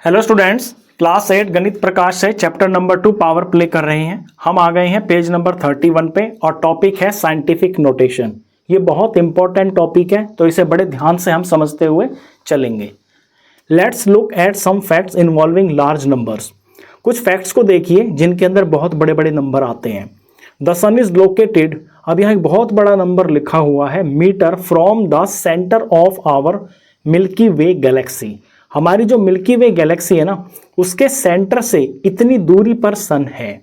Hello students, class 8 गणित प्रकाश से chapter number 2 power play कर रहे हैं। हम आ गए हैं पेज नंबर 31 पे और टॉपिक है साइंटिफिक नोटेशन। ये बहुत इंपॉर्टेंट टॉपिक है, तो इसे बड़े ध्यान से हम समझते हुए चलेंगे। Let's look at some facts involving large numbers. कुछ फैक्ट्स को देखिए जिनके अंदर बहुत बड़े बड़े नंबर आते हैं। द सन इज लोकेटेड, अब यहाँ एक बहुत बड़ा नंबर लिखा हुआ है, metre from the centre of our Milky Way galaxy. हमारी जो मिल्की वे गैलेक्सी है ना, उसके सेंटर से इतनी दूरी पर सन है।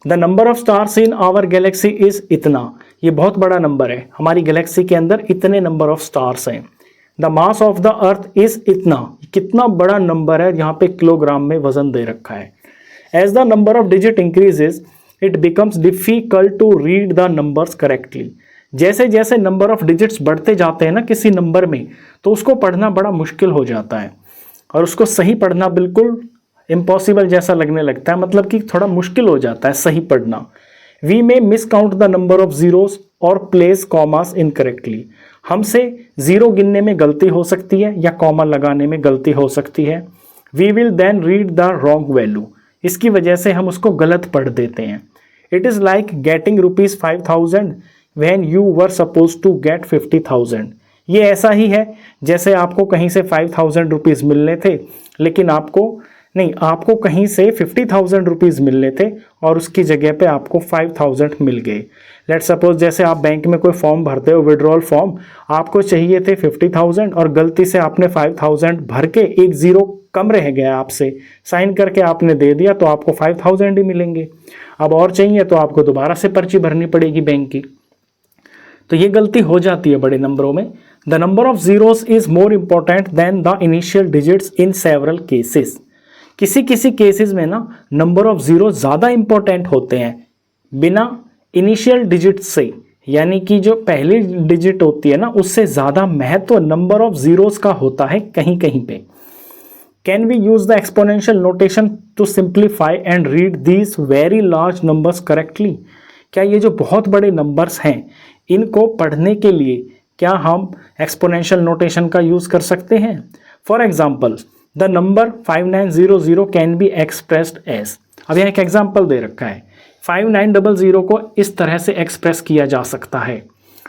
The number of stars in our galaxy is इतना, ये बहुत बड़ा नंबर है। हमारी गैलेक्सी के अंदर इतने नंबर ऑफ स्टार्स हैं। The mass of the earth is इतना, कितना बड़ा नंबर है, यहाँ पे किलोग्राम में वजन दे रखा है। As the number of digit increases it becomes difficult to read the numbers correctly. जैसे जैसे नंबर ऑफ डिजिट्स बढ़ते जाते हैं ना किसी नंबर में, तो उसको पढ़ना बड़ा मुश्किल हो जाता है और उसको सही पढ़ना बिल्कुल इम्पॉसिबल जैसा लगने लगता है, मतलब कि थोड़ा मुश्किल हो जाता है सही पढ़ना। We may miscount the number of zeros or place commas incorrectly. हमसे जीरो गिनने में गलती हो सकती है या कॉमा लगाने में गलती हो सकती है। We will then read the wrong value, इसकी वजह से हम उसको गलत पढ़ देते हैं। It is like getting ₹5,000 when you were suppose to get 50,000। ये ऐसा ही है जैसे आपको कहीं से 5,000 रुपीज़ मिलने थे, लेकिन आपको कहीं से 50,000 रुपीज़ मिलने थे और उसकी जगह पे आपको 5,000 मिल गए। लेट सपोज जैसे आप बैंक में कोई फॉर्म भरते हो, विड्रॉल फॉर्म, आपको चाहिए थे 50,000 और गलती से आपने 5,000 भर के एक ज़ीरो कम रह गया, आपसे साइन करके आपने दे दिया, तो आपको 5,000 ही मिलेंगे। अब और चाहिए तो आपको दोबारा से पर्ची भरनी पड़ेगी बैंक की। तो ये गलती हो जाती है बड़े नंबरों में। The number of zeros is more important than the initial digits in several cases. किसी किसी केसेस में ना नंबर ऑफ जीरो ज़्यादा इंपॉर्टेंट होते हैं बिना इनिशियल डिजिट से, यानी कि जो पहली डिजिट होती है ना उससे ज़्यादा महत्व नंबर ऑफ जीरोस का होता है कहीं कहीं पे। Can we use the exponential notation to simplify and read these very large numbers correctly. क्या ये जो बहुत बड़े नंबर्स हैं इनको पढ़ने के लिए क्या हम एक्सपोनेंशियल नोटेशन का यूज़ कर सकते हैं? For example the number 5900 can be expressed as, अब यहाँ एक एग्जाम्पल दे रखा है, 5900 को इस तरह से एक्सप्रेस किया जा सकता है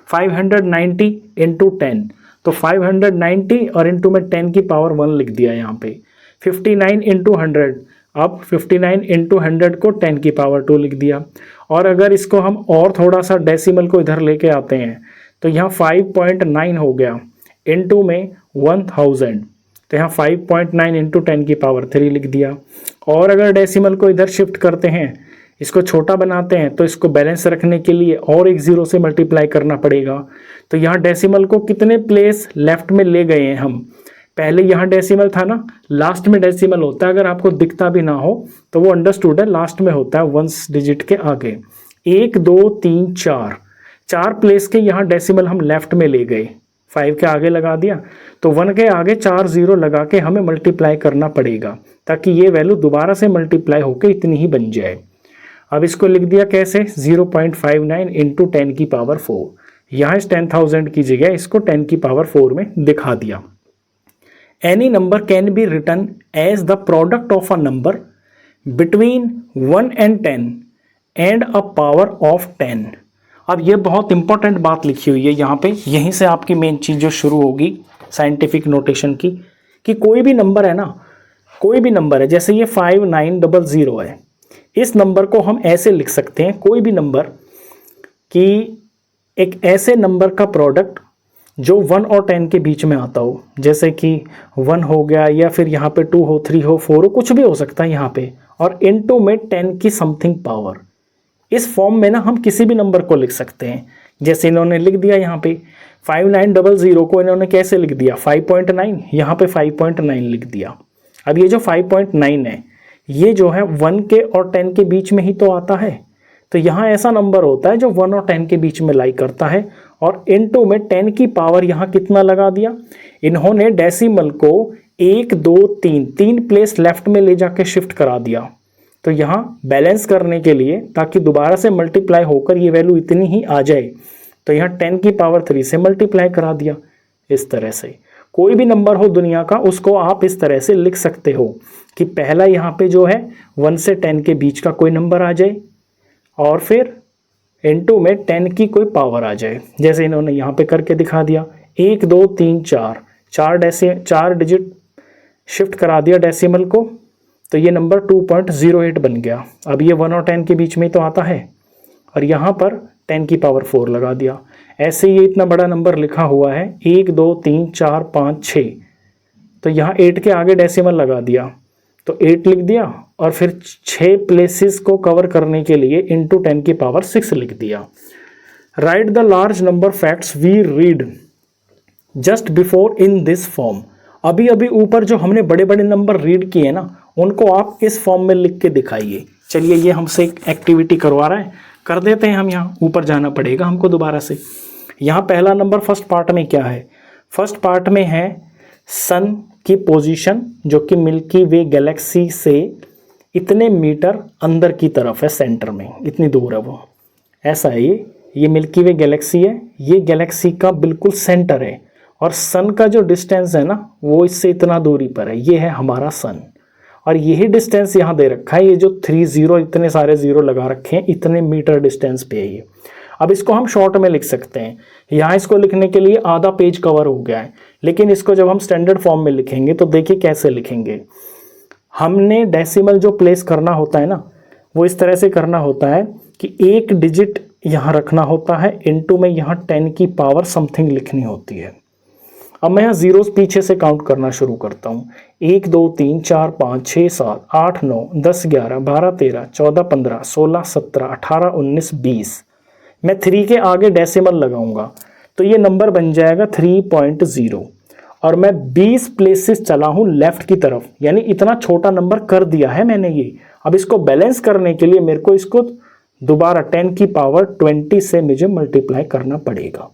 590 इंटू 10, तो 590 और इंटू में 10 की पावर 1 लिख दिया यहाँ पे। 59 इंटू 100, अब 59 इंटू 100 को 10 की पावर 2 लिख दिया। और अगर इसको हम और थोड़ा सा डेसिमल को इधर लेके आते हैं तो यहाँ 5.9 हो गया, इंटू में 1000, तो यहाँ 5.9 इंटू 10 की पावर 3 लिख दिया। और अगर डेसिमल को इधर शिफ्ट करते हैं, इसको छोटा बनाते हैं, तो इसको बैलेंस रखने के लिए और एक ज़ीरो से मल्टीप्लाई करना पड़ेगा। तो यहाँ डेसिमल को कितने प्लेस लेफ्ट में ले गए हैं हम, पहले यहाँ डेसिमल था ना, लास्ट में डेसिमल होता है, अगर आपको दिखता भी ना हो तो वो अंडरस्टूड है, लास्ट में होता है वंस डिजिट के आगे। 1 2 3 4 प्लेस के यहाँ डेसिमल हम लेफ्ट में ले गए, 5 के आगे लगा दिया, तो 1 के आगे 4 जीरो लगा के हमें मल्टीप्लाई करना पड़ेगा ताकि ये वैल्यू दोबारा से मल्टीप्लाई होकर इतनी ही बन जाए। अब इसको लिख दिया कैसे, 0.59 इंटू 10 की पावर 4, यहाँ इस 10,000 की जगह इसको 10 की पावर 4 में दिखा दिया। Any number can be written as the product of a number between 1 and 10 and a power of 10। अब ये बहुत इंपॉर्टेंट बात लिखी हुई है यहाँ पे, यहीं से आपकी मेन चीज़ जो शुरू होगी साइंटिफिक नोटेशन की, कि कोई भी नंबर है ना, कोई भी नंबर है, जैसे ये 5900 है, इस नंबर को हम ऐसे लिख सकते हैं, कोई भी नंबर कि एक ऐसे नंबर का प्रोडक्ट जो 1 और 10 के बीच में आता हो, जैसे कि 1 हो गया या फिर यहाँ पे 2 हो, 3 हो, 4 हो, कुछ भी हो सकता है यहाँ पे, और इनटू में 10 की समथिंग पावर। इस फॉर्म में ना हम किसी भी नंबर को लिख सकते हैं, जैसे इन्होंने लिख दिया यहाँ पे 5900 को इन्होंने कैसे लिख दिया 5.9, यहाँ पे 5.9 लिख दिया। अब ये जो 5.9 है ये जो है 1 के और 10 के बीच में ही तो आता है, तो यहाँ ऐसा नंबर होता है जो 1 और 10 के बीच में लाई करता है, और इनटू में 10 की पावर यहाँ कितना लगा दिया, इन्होंने डेसिमल को 1 2 3 प्लेस लेफ्ट में ले जाके शिफ्ट करा दिया, तो यहाँ बैलेंस करने के लिए ताकि दोबारा से मल्टीप्लाई होकर ये वैल्यू इतनी ही आ जाए, तो यहाँ 10 की पावर 3 से मल्टीप्लाई करा दिया। इस तरह से कोई भी नंबर हो दुनिया का उसको आप इस तरह से लिख सकते हो कि पहला यहाँ पे जो है 1 से 10 के बीच का कोई नंबर आ जाए और फिर इनटू में 10 की कोई पावर आ जाए, जैसे इन्होंने यहाँ पे करके दिखा दिया। 1 2 3 4 4 डिजिट शिफ्ट करा दिया डेसिमल को, तो ये नंबर 2.08 बन गया। अब ये 1 और 10 के बीच में तो आता है, और यहाँ पर 10 की पावर 4 लगा दिया। ऐसे ये इतना बड़ा नंबर लिखा हुआ है 1 2 3 4 5 6, तो यहाँ 8 के आगे डेसिमल लगा दिया तो 8 लिख दिया, और फिर 6 प्लेसेस को कवर करने के लिए इंटू 10 की पावर 6 लिख दिया। Write the large number facts we read just before in this form. अभी अभी ऊपर जो हमने बड़े बड़े नंबर रीड किए ना, उनको आप इस फॉर्म में लिख के दिखाइए। चलिए, ये हमसे एक एक्टिविटी करवा रहा है, कर देते हैं हम। यहाँ ऊपर जाना पड़ेगा हमको दोबारा से। यहाँ पहला नंबर फर्स्ट पार्ट में क्या है? फर्स्ट पार्ट में है सन की पोजीशन, जो कि मिल्की वे गैलेक्सी से इतने मीटर अंदर की तरफ है, सेंटर में इतनी दूर है वो। ऐसा है ये मिल्की वे गैलेक्सी है, ये गैलेक्सी का बिल्कुल सेंटर है, और सन का जो डिस्टेंस है ना वो इससे इतना दूरी पर है। ये है हमारा सन, और यही डिस्टेंस यहाँ दे रखा है। ये जो 30 इतने सारे जीरो लगा रखे हैं, इतने मीटर डिस्टेंस पे है ये। अब इसको हम शॉर्ट में लिख सकते हैं। यहाँ इसको लिखने के लिए आधा पेज कवर हो गया है, लेकिन इसको जब हम स्टैंडर्ड फॉर्म में लिखेंगे तो देखिए कैसे लिखेंगे। हमने डेसिमल जो प्लेस करना होता है ना, वो इस तरह से करना होता है कि एक डिजिट यहाँ रखना होता है, इनटू में यहाँ 10 की पावर समथिंग लिखनी होती है। अब मैं यहाँ जीरोस पीछे से काउंट करना शुरू करता हूँ। 1 2 3 4 5 6 7 8 9 10 11 12 13 14 15 16 17 18 19 20। मैं 3 के आगे डेसिमल लगाऊंगा तो ये नंबर बन जाएगा 3.0, और मैं 20 प्लेसेस चला हूँ लेफ्ट की तरफ, यानी इतना छोटा नंबर कर दिया है मैंने ये। अब इसको बैलेंस करने के लिए मेरे को इसको दोबारा 10 की पावर 20 से मुझे मल्टीप्लाई करना पड़ेगा।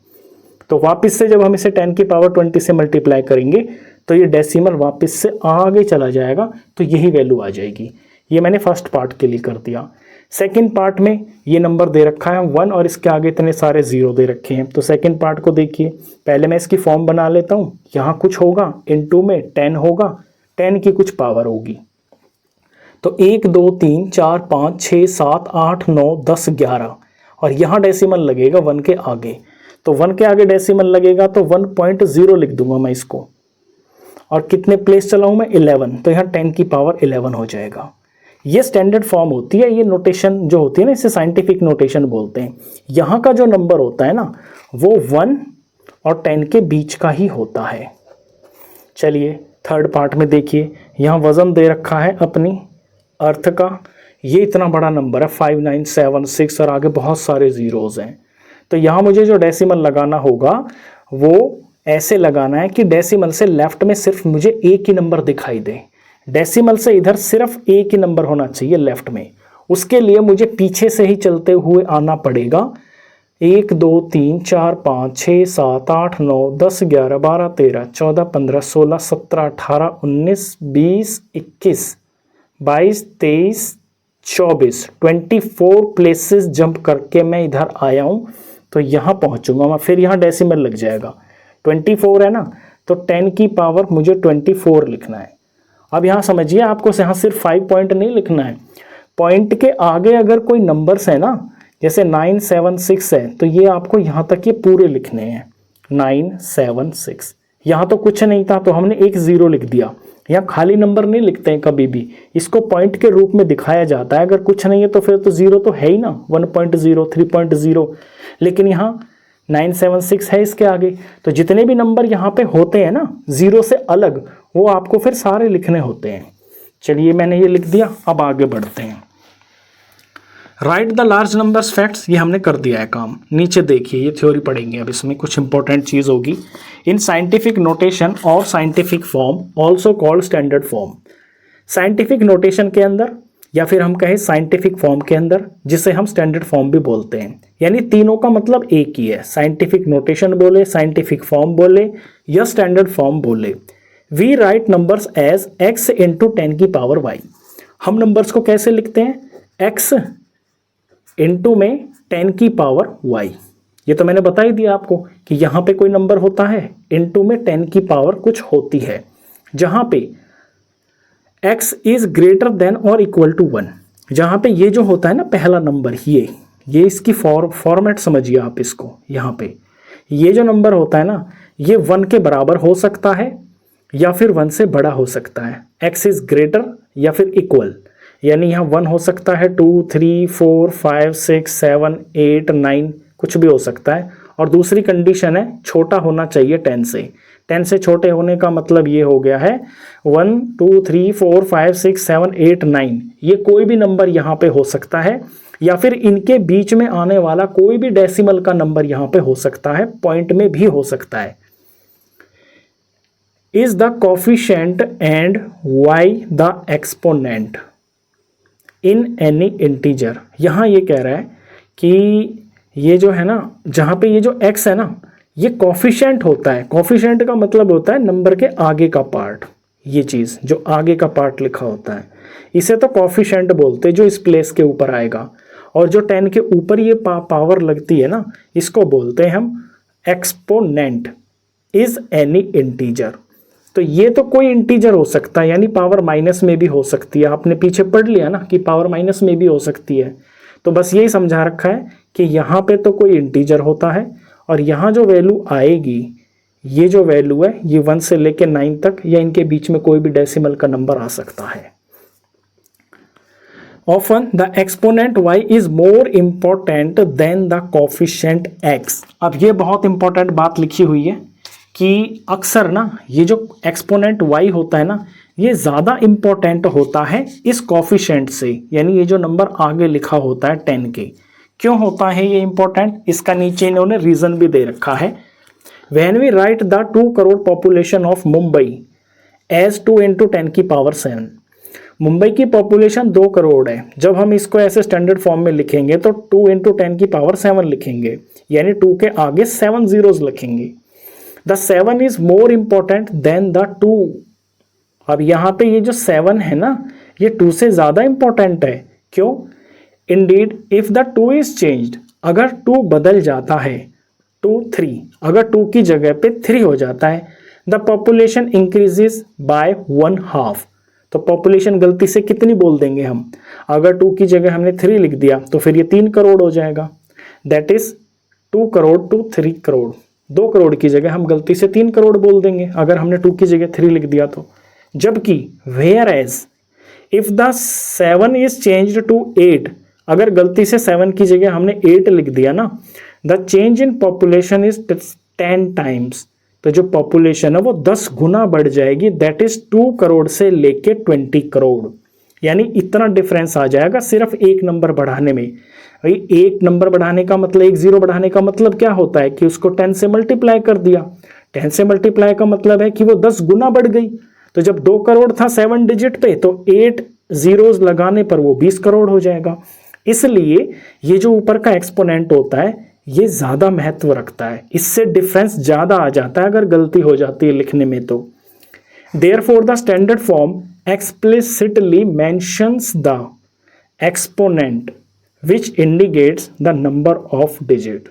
तो वापस से जब हम इसे 10 की पावर 20 से मल्टीप्लाई करेंगे तो ये डेसिमल वापस से आगे चला जाएगा, तो यही वैल्यू आ जाएगी। ये मैंने फर्स्ट पार्ट के लिए कर दिया। सेकंड पार्ट में ये नंबर दे रखा है 1, और इसके आगे इतने सारे जीरो दे रखे हैं। तो सेकंड पार्ट को देखिए, पहले मैं इसकी फॉर्म बना लेता हूँ। यहाँ कुछ होगा, इनटू में 10 होगा, 10 की कुछ पावर होगी। तो 1 2 3 4 5 6 7 8 9 10 11, और यहाँ डेसिमल लगेगा 1 के आगे। तो 1 के आगे डेसिमल लगेगा तो 1.0 लिख दूंगा मैं इसको, और कितने प्लेस चलाऊं मैं 11, तो यहाँ 10 की पावर 11 हो जाएगा। ये स्टैंडर्ड फॉर्म होती है। ये नोटेशन जो होती है ना, इसे साइंटिफिक नोटेशन बोलते हैं। यहाँ का जो नंबर होता है ना, वो 1 और 10 के बीच का ही होता है। चलिए थर्ड पार्ट में देखिए, यहाँ वजन दे रखा है अपनी अर्थ का। ये इतना बड़ा नंबर है 5976, और आगे बहुत सारे जीरोज हैं। तो यहाँ मुझे जो डेसिमल लगाना होगा वो ऐसे लगाना है कि डेसिमल से लेफ्ट में सिर्फ मुझे एक ही नंबर दिखाई दे। डेसिमल से इधर सिर्फ एक ही नंबर होना चाहिए लेफ्ट में। उसके लिए मुझे पीछे से ही चलते हुए आना पड़ेगा। 1 2 3 4 5 6 7 8 9 10 11 12 13 14 15 16 17 18 19 20 21 22 23 24 24 प्लेसेस जंप करके मैं इधर आया हूँ, तो यहाँ पहुँचूंगा मैं। फिर यहाँ डेसिमल लग जाएगा। 24 है ना, तो 10 की पावर मुझे 24 लिखना है। अब यहाँ समझिए, आपको यहाँ सिर्फ 5 पॉइंट नहीं लिखना है। पॉइंट के आगे अगर कोई नंबर्स है ना, जैसे 976 है, तो ये आपको यहाँ तक ये पूरे लिखने हैं। 976, यहाँ तो कुछ नहीं था तो हमने एक जीरो लिख दिया। यहाँ खाली नंबर नहीं लिखते हैं कभी भी, इसको पॉइंट के रूप में दिखाया जाता है। अगर कुछ नहीं है तो फिर तो जीरो तो है ही ना, 1.0 3.0, लेकिन यहाँ 976 है इसके आगे। तो जितने भी नंबर यहाँ पे होते हैं ना जीरो से अलग, वो आपको फिर सारे लिखने होते हैं। चलिए मैंने ये लिख दिया, अब आगे बढ़ते हैं। Right the large numbers facts, ये हमने कर दिया है काम। नीचे देखिए, ये थ्योरी पढ़ेंगे अब, इसमें कुछ इंपॉर्टेंट चीज़ होगी। इन साइंटिफिक नोटेशन और scientific form also called standard form. Scientific notation के अंदर, या फिर हम कहें साइंटिफिक फॉर्म के अंदर, जिसे हम स्टैंडर्ड फॉर्म भी बोलते हैं, यानी तीनों का मतलब एक ही है। साइंटिफिक नोटेशन बोले, साइंटिफिक फॉर्म बोले, या स्टैंडर्ड फॉर्म बोले। We write numbers as x into 10 की पावर y। हम नंबर्स को कैसे लिखते हैं? x इंटू में 10 की पावर y। ये तो मैंने बता ही दिया आपको। कि यहाँ पे कोई नंबर होता है, इनटू में 10 की पावर कुछ होती है, जहाँ पे x इज ग्रेटर देन और इक्वल टू 1, जहाँ पे ये जो होता है ना पहला नंबर, ये इसकी फॉर्मेट समझिए आप इसको। यहाँ पे ये जो नंबर होता है ना, ये 1 के बराबर हो सकता है या फिर 1 से बड़ा हो सकता है। x इज ग्रेटर या फिर इक्वल, यानी यहाँ 1 हो सकता है, 2 3 4 5 6 7 8 9 कुछ भी हो सकता है। और दूसरी कंडीशन है छोटा होना चाहिए 10 से। 10 से छोटे होने का मतलब ये हो गया है 1 2 3 4 5 6 7 8 9, ये कोई भी नंबर यहाँ पे हो सकता है, या फिर इनके बीच में आने वाला कोई भी डेसिमल का नंबर यहाँ पे हो सकता है, पॉइंट में भी हो सकता है। Is the coefficient and why the exponent in any integer. यहाँ ये कह रहा है कि ये जो है ना, जहाँ पे ये जो x है ना, ये कोफिशिएंट होता है। कोफिशिएंट का मतलब होता है नंबर के आगे का पार्ट, ये चीज़ जो आगे का पार्ट लिखा होता है, इसे तो कोफिशिएंट बोलते हैं, जो इस प्लेस के ऊपर आएगा। और जो 10 के ऊपर ये पावर लगती है ना, इसको बोलते हैं हम एक्सपोनेंट इज एनी इंटीजर। तो ये तो कोई इंटीजर हो सकता है, यानी पावर माइनस में भी हो सकती है। आपने पीछे पढ़ लिया ना कि पावर माइनस में भी हो सकती है, तो बस यही समझा रखा है कि यहाँ पे तो कोई इंटीजर होता है, और यहाँ जो वैल्यू आएगी, ये जो वैल्यू है, ये 1 से लेके 9 तक या इनके बीच में कोई भी डेसिमल का नंबर आ सकता है। Often the exponent y is more important than the coefficient x। अब ये बहुत इंपॉर्टेंट बात लिखी हुई है कि अक्सर ना ये जो एक्सपोनेंट y होता है ना, ये ज़्यादा इम्पोर्टेंट होता है इस कोफिशिएंट से, यानी ये जो नंबर आगे लिखा होता है 10 के। क्यों होता है ये इम्पोर्टेंट, इसका नीचे इन्होंने रीज़न भी दे रखा है। When we write the 2 crore population of Mumbai as 2 into 10 की पावर 7, मुंबई की पॉपुलेशन 2 करोड़ है। जब हम इसको ऐसे स्टैंडर्ड फॉर्म में लिखेंगे तो 2 into 10 की पावर 7 लिखेंगे, यानी 2 के आगे 7 zeros लिखेंगे। The 7 is more important then the 2। अब यहाँ पे ये जो 7 है ना, ये 2 से ज़्यादा इम्पोर्टेंट है। क्यों? Indeed if the 2 is changed, अगर 2 बदल जाता है, 2 3, अगर 2 की जगह पे 3 हो जाता है, द पॉपुलेशन इंक्रीजेज बाय 1/2। तो पॉपुलेशन गलती से कितनी बोल देंगे हम, अगर 2 की जगह हमने 3 लिख दिया तो फिर ये 3 करोड़ हो जाएगा। That is 2 crore to 3 crore. 2 crore की जगह हम गलती से 3 करोड़ बोल देंगे अगर हमने 2 की जगह 3 लिख दिया तो। जबकि whereas if the 7 is changed to 8, अगर गलती से 7 की जगह हमने 8 लिख दिया ना, the change in population is 10 times. तो जो पॉपुलेशन है वो 10 गुना बढ़ जाएगी। दैट इज 2 करोड़ से लेके 20 करोड़, यानी इतना डिफरेंस आ जाएगा सिर्फ एक नंबर बढ़ाने में। भाई एक नंबर बढ़ाने का मतलब, एक जीरो बढ़ाने का मतलब क्या होता है कि उसको 10 से मल्टीप्लाई कर दिया। 10 से मल्टीप्लाई का मतलब है कि वो 10 गुना बढ़ गई। तो जब 2 करोड़ था 7 डिजिट पे, तो 8 जीरोस लगाने पर वो 20 करोड़ हो जाएगा। इसलिए ये जो ऊपर का एक्सपोनेंट होता है ये ज़्यादा महत्व रखता है, इससे डिफरेंस ज़्यादा आ जाता है अगर गलती हो जाती है लिखने में तो। Therefore the standard form explicitly mentions the exponent which indicates the number of digit.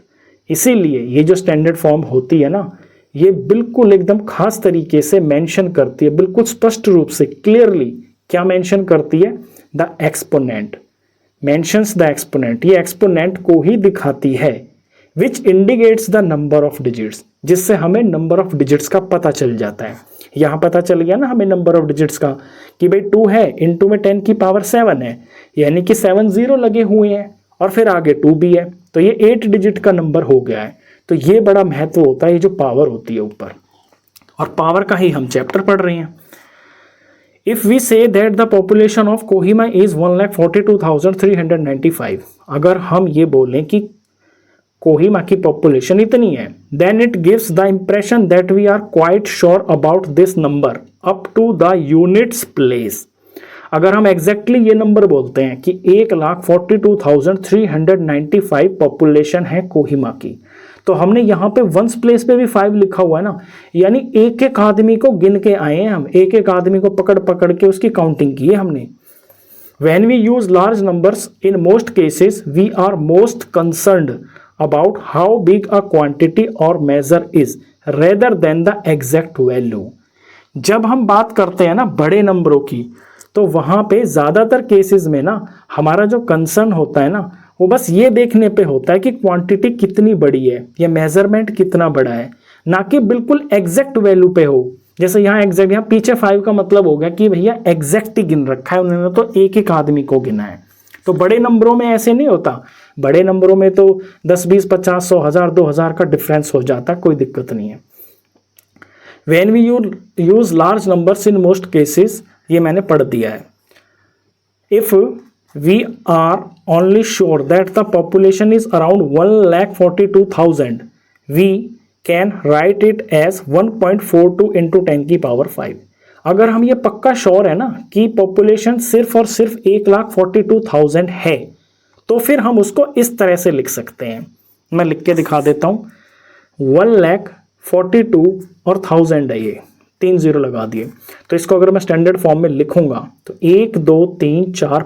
इसीलिए ये जो स्टैंडर्ड फॉर्म होती है ना, ये बिल्कुल एकदम खास तरीके से मेंशन करती है, बिल्कुल स्पष्ट रूप से क्लियरली क्या मेंशन करती है, the exponent. Mentions the exponent, ये एक्सपोनेंट को ही दिखाती है। Which indicates the number of digits, जिससे हमें नंबर ऑफ डिजिट्स का पता चल जाता है। यहाँ पता चल गया ना हमें नंबर ऑफ डिजिट्स का कि भाई 2 है, इनटू में 10 की पावर 7 है, यानी कि 7 जीरो लगे हुए हैं और फिर आगे 2 भी है, तो ये 8 डिजिट का नंबर हो गया है। तो ये बड़ा महत्व होता है, ये जो पावर होती है ऊपर, और पावर का ही हम चैप्टर पढ़ रहे हैं। If we say that the population of Kohima is 1,42,395, अगर हम ये बोलें कि कोहिमा की पॉपुलेशन इतनी है, then it gives the impression that we are quite sure about this number up to the units place. अगर हम एग्जैक्टली ये नंबर बोलते हैं कि 1,42,395 पॉपुलेशन है कोहिमा की, तो हमने यहाँ पे वंस प्लेस पे भी 5 लिखा हुआ है ना, यानी एक एक आदमी को गिन के आए हैं हम, एक एक आदमी को पकड़ पकड़ के उसकी काउंटिंग की है हमने। When we use large numbers in most cases we are most concerned about how big a quantity or measure is rather than the exact value. जब हम बात करते हैं ना बड़े नंबरों की, तो वहां पे ज्यादातर केसेस में ना हमारा जो कंसर्न होता है ना वो बस ये देखने पे होता है कि क्वांटिटी कितनी बड़ी है या मेजरमेंट कितना बड़ा है, ना कि बिल्कुल एग्जैक्ट वैल्यू पे हो। जैसे यहाँ एग्जैक्ट, यहाँ पीछे 5 का मतलब हो गया कि भैया एग्जैक्ट ही गिन रखा है उन्होंने, तो एक एक आदमी को गिना है। तो बड़े नंबरों में ऐसे नहीं होता, बड़े नंबरों में तो 10, 20, 50, 100, 1000, 2000 का डिफरेंस हो जाता, कोई दिक्कत नहीं है। When we use large numbers in most cases, ये मैंने पढ़ दिया है। If we are only sure that the population is around 1,42,000, we can write it as 1.42 into 10 की पावर 5। अगर हम ये पक्का श्योर है ना कि पॉपुलेशन सिर्फ और सिर्फ 1,42,000 है, तो फिर हम उसको इस तरह से लिख सकते हैं। मैं लिख के दिखा देता हूँ। 1,42 और 1000 है, ये 3 0 लगा दिए। तो इसको अगर मैं स्टैंडर्ड फॉर्म में लिखूंगा तो 1 2 3 4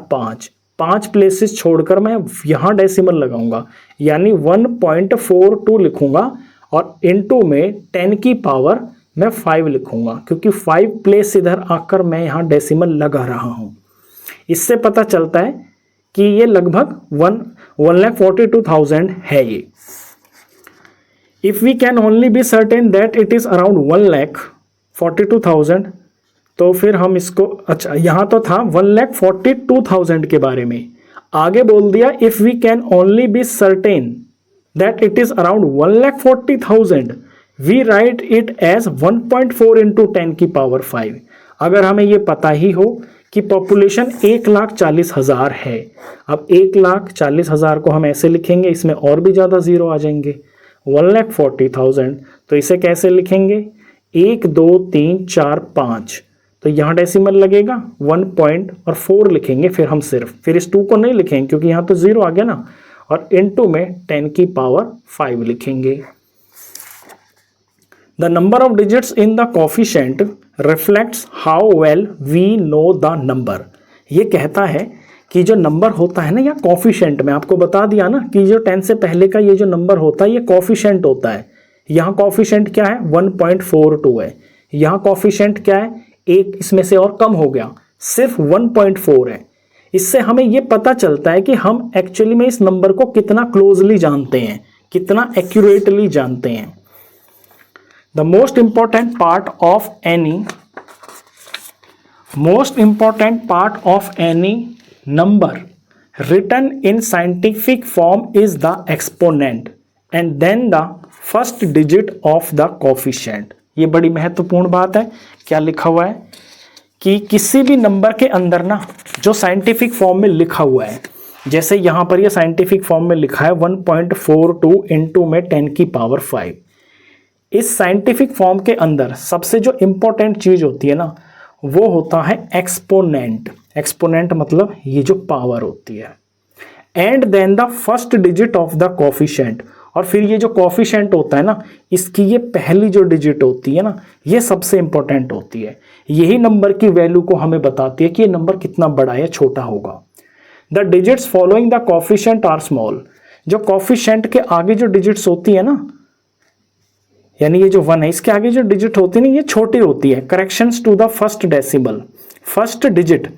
5 प्लेसेस छोड़कर मैं यहाँ डेसिमल लगाऊंगा, यानी 1.42 लिखूंगा और इनटू में 10 की पावर मैं 5 लिखूंगा, क्योंकि 5 प्लेस इधर आकर मैं यहाँ डेसिमल लगा रहा हूँ। इससे पता चलता है कि ये लगभग 1,42,000 है ये। If we can only be certain that it is around 1,42,000, तो फिर हम इसको, अच्छा यहाँ तो था 1,42,000 के बारे में, आगे बोल दिया if we can only be certain that it is around 1,40,000, we write it as 1.4 into 10 की पावर 5। अगर हमें ये पता ही हो कि पॉपुलेशन 1,40,000 है, अब 1,40,000 को हम ऐसे लिखेंगे, इसमें और भी ज़्यादा जीरो आ जाएंगे, 1,40,000, तो इसे कैसे लिखेंगे, 1 2 3 4 5, तो यहाँ डेसिमल लगेगा 1.4 लिखेंगे फिर हम फिर इस 2 को नहीं लिखेंगे क्योंकि यहाँ तो 0 आ गया ना, और इनटू में 10 की पावर 5 लिखेंगे। The number of digits in the coefficient reflects how well we know the number. ये कहता है कि जो नंबर होता है ना, या कोफिशिएंट में आपको बता दिया ना कि जो 10 से पहले का ये जो नंबर होता है ये कोफिशिएंट होता है। यहाँ कोफिशिएंट क्या है, 1.42 है। यहाँ कोफिशिएंट क्या है, एक इसमें से और कम हो गया, सिर्फ 1.4 है। इससे हमें ये पता चलता है कि हम एक्चुअली में इस नंबर को कितना क्लोजली जानते हैं, कितना एक्यूरेटली जानते हैं। The most important part of any number written in scientific form is the exponent and then the first digit of the coefficient। ये बड़ी महत्वपूर्ण बात है। क्या लिखा हुआ है कि किसी भी नंबर के अंदर ना जो साइंटिफिक फॉर्म में लिखा हुआ है, जैसे यहाँ पर ये साइंटिफिक फॉर्म में लिखा है 1.42 इंटू में 10 की पावर 5। इस साइंटिफिक फॉर्म के अंदर सबसे जो इंपॉर्टेंट चीज होती है ना, वो होता है एक्सपोनेंट। एक्सपोनेंट मतलब ये जो पावर होती है, and then the first digit of the coefficient, और फिर ये जो कोफिशिएंट होता है ना, इसकी ये पहली जो डिजिट होती है ना, ये सबसे इंपॉर्टेंट होती है। यही नंबर की वैल्यू को हमें बताती है कि ये नंबर कितना बड़ा या छोटा होगा। The digits following the coefficient are small. जो कोफिशिएंट के आगे जो डिजिट्स होती है ना, यानी ये जो 1 है, इसके आगे जो डिजिट होती है ना, ये छोटी होती है। Corrections to the first decimal, first digit,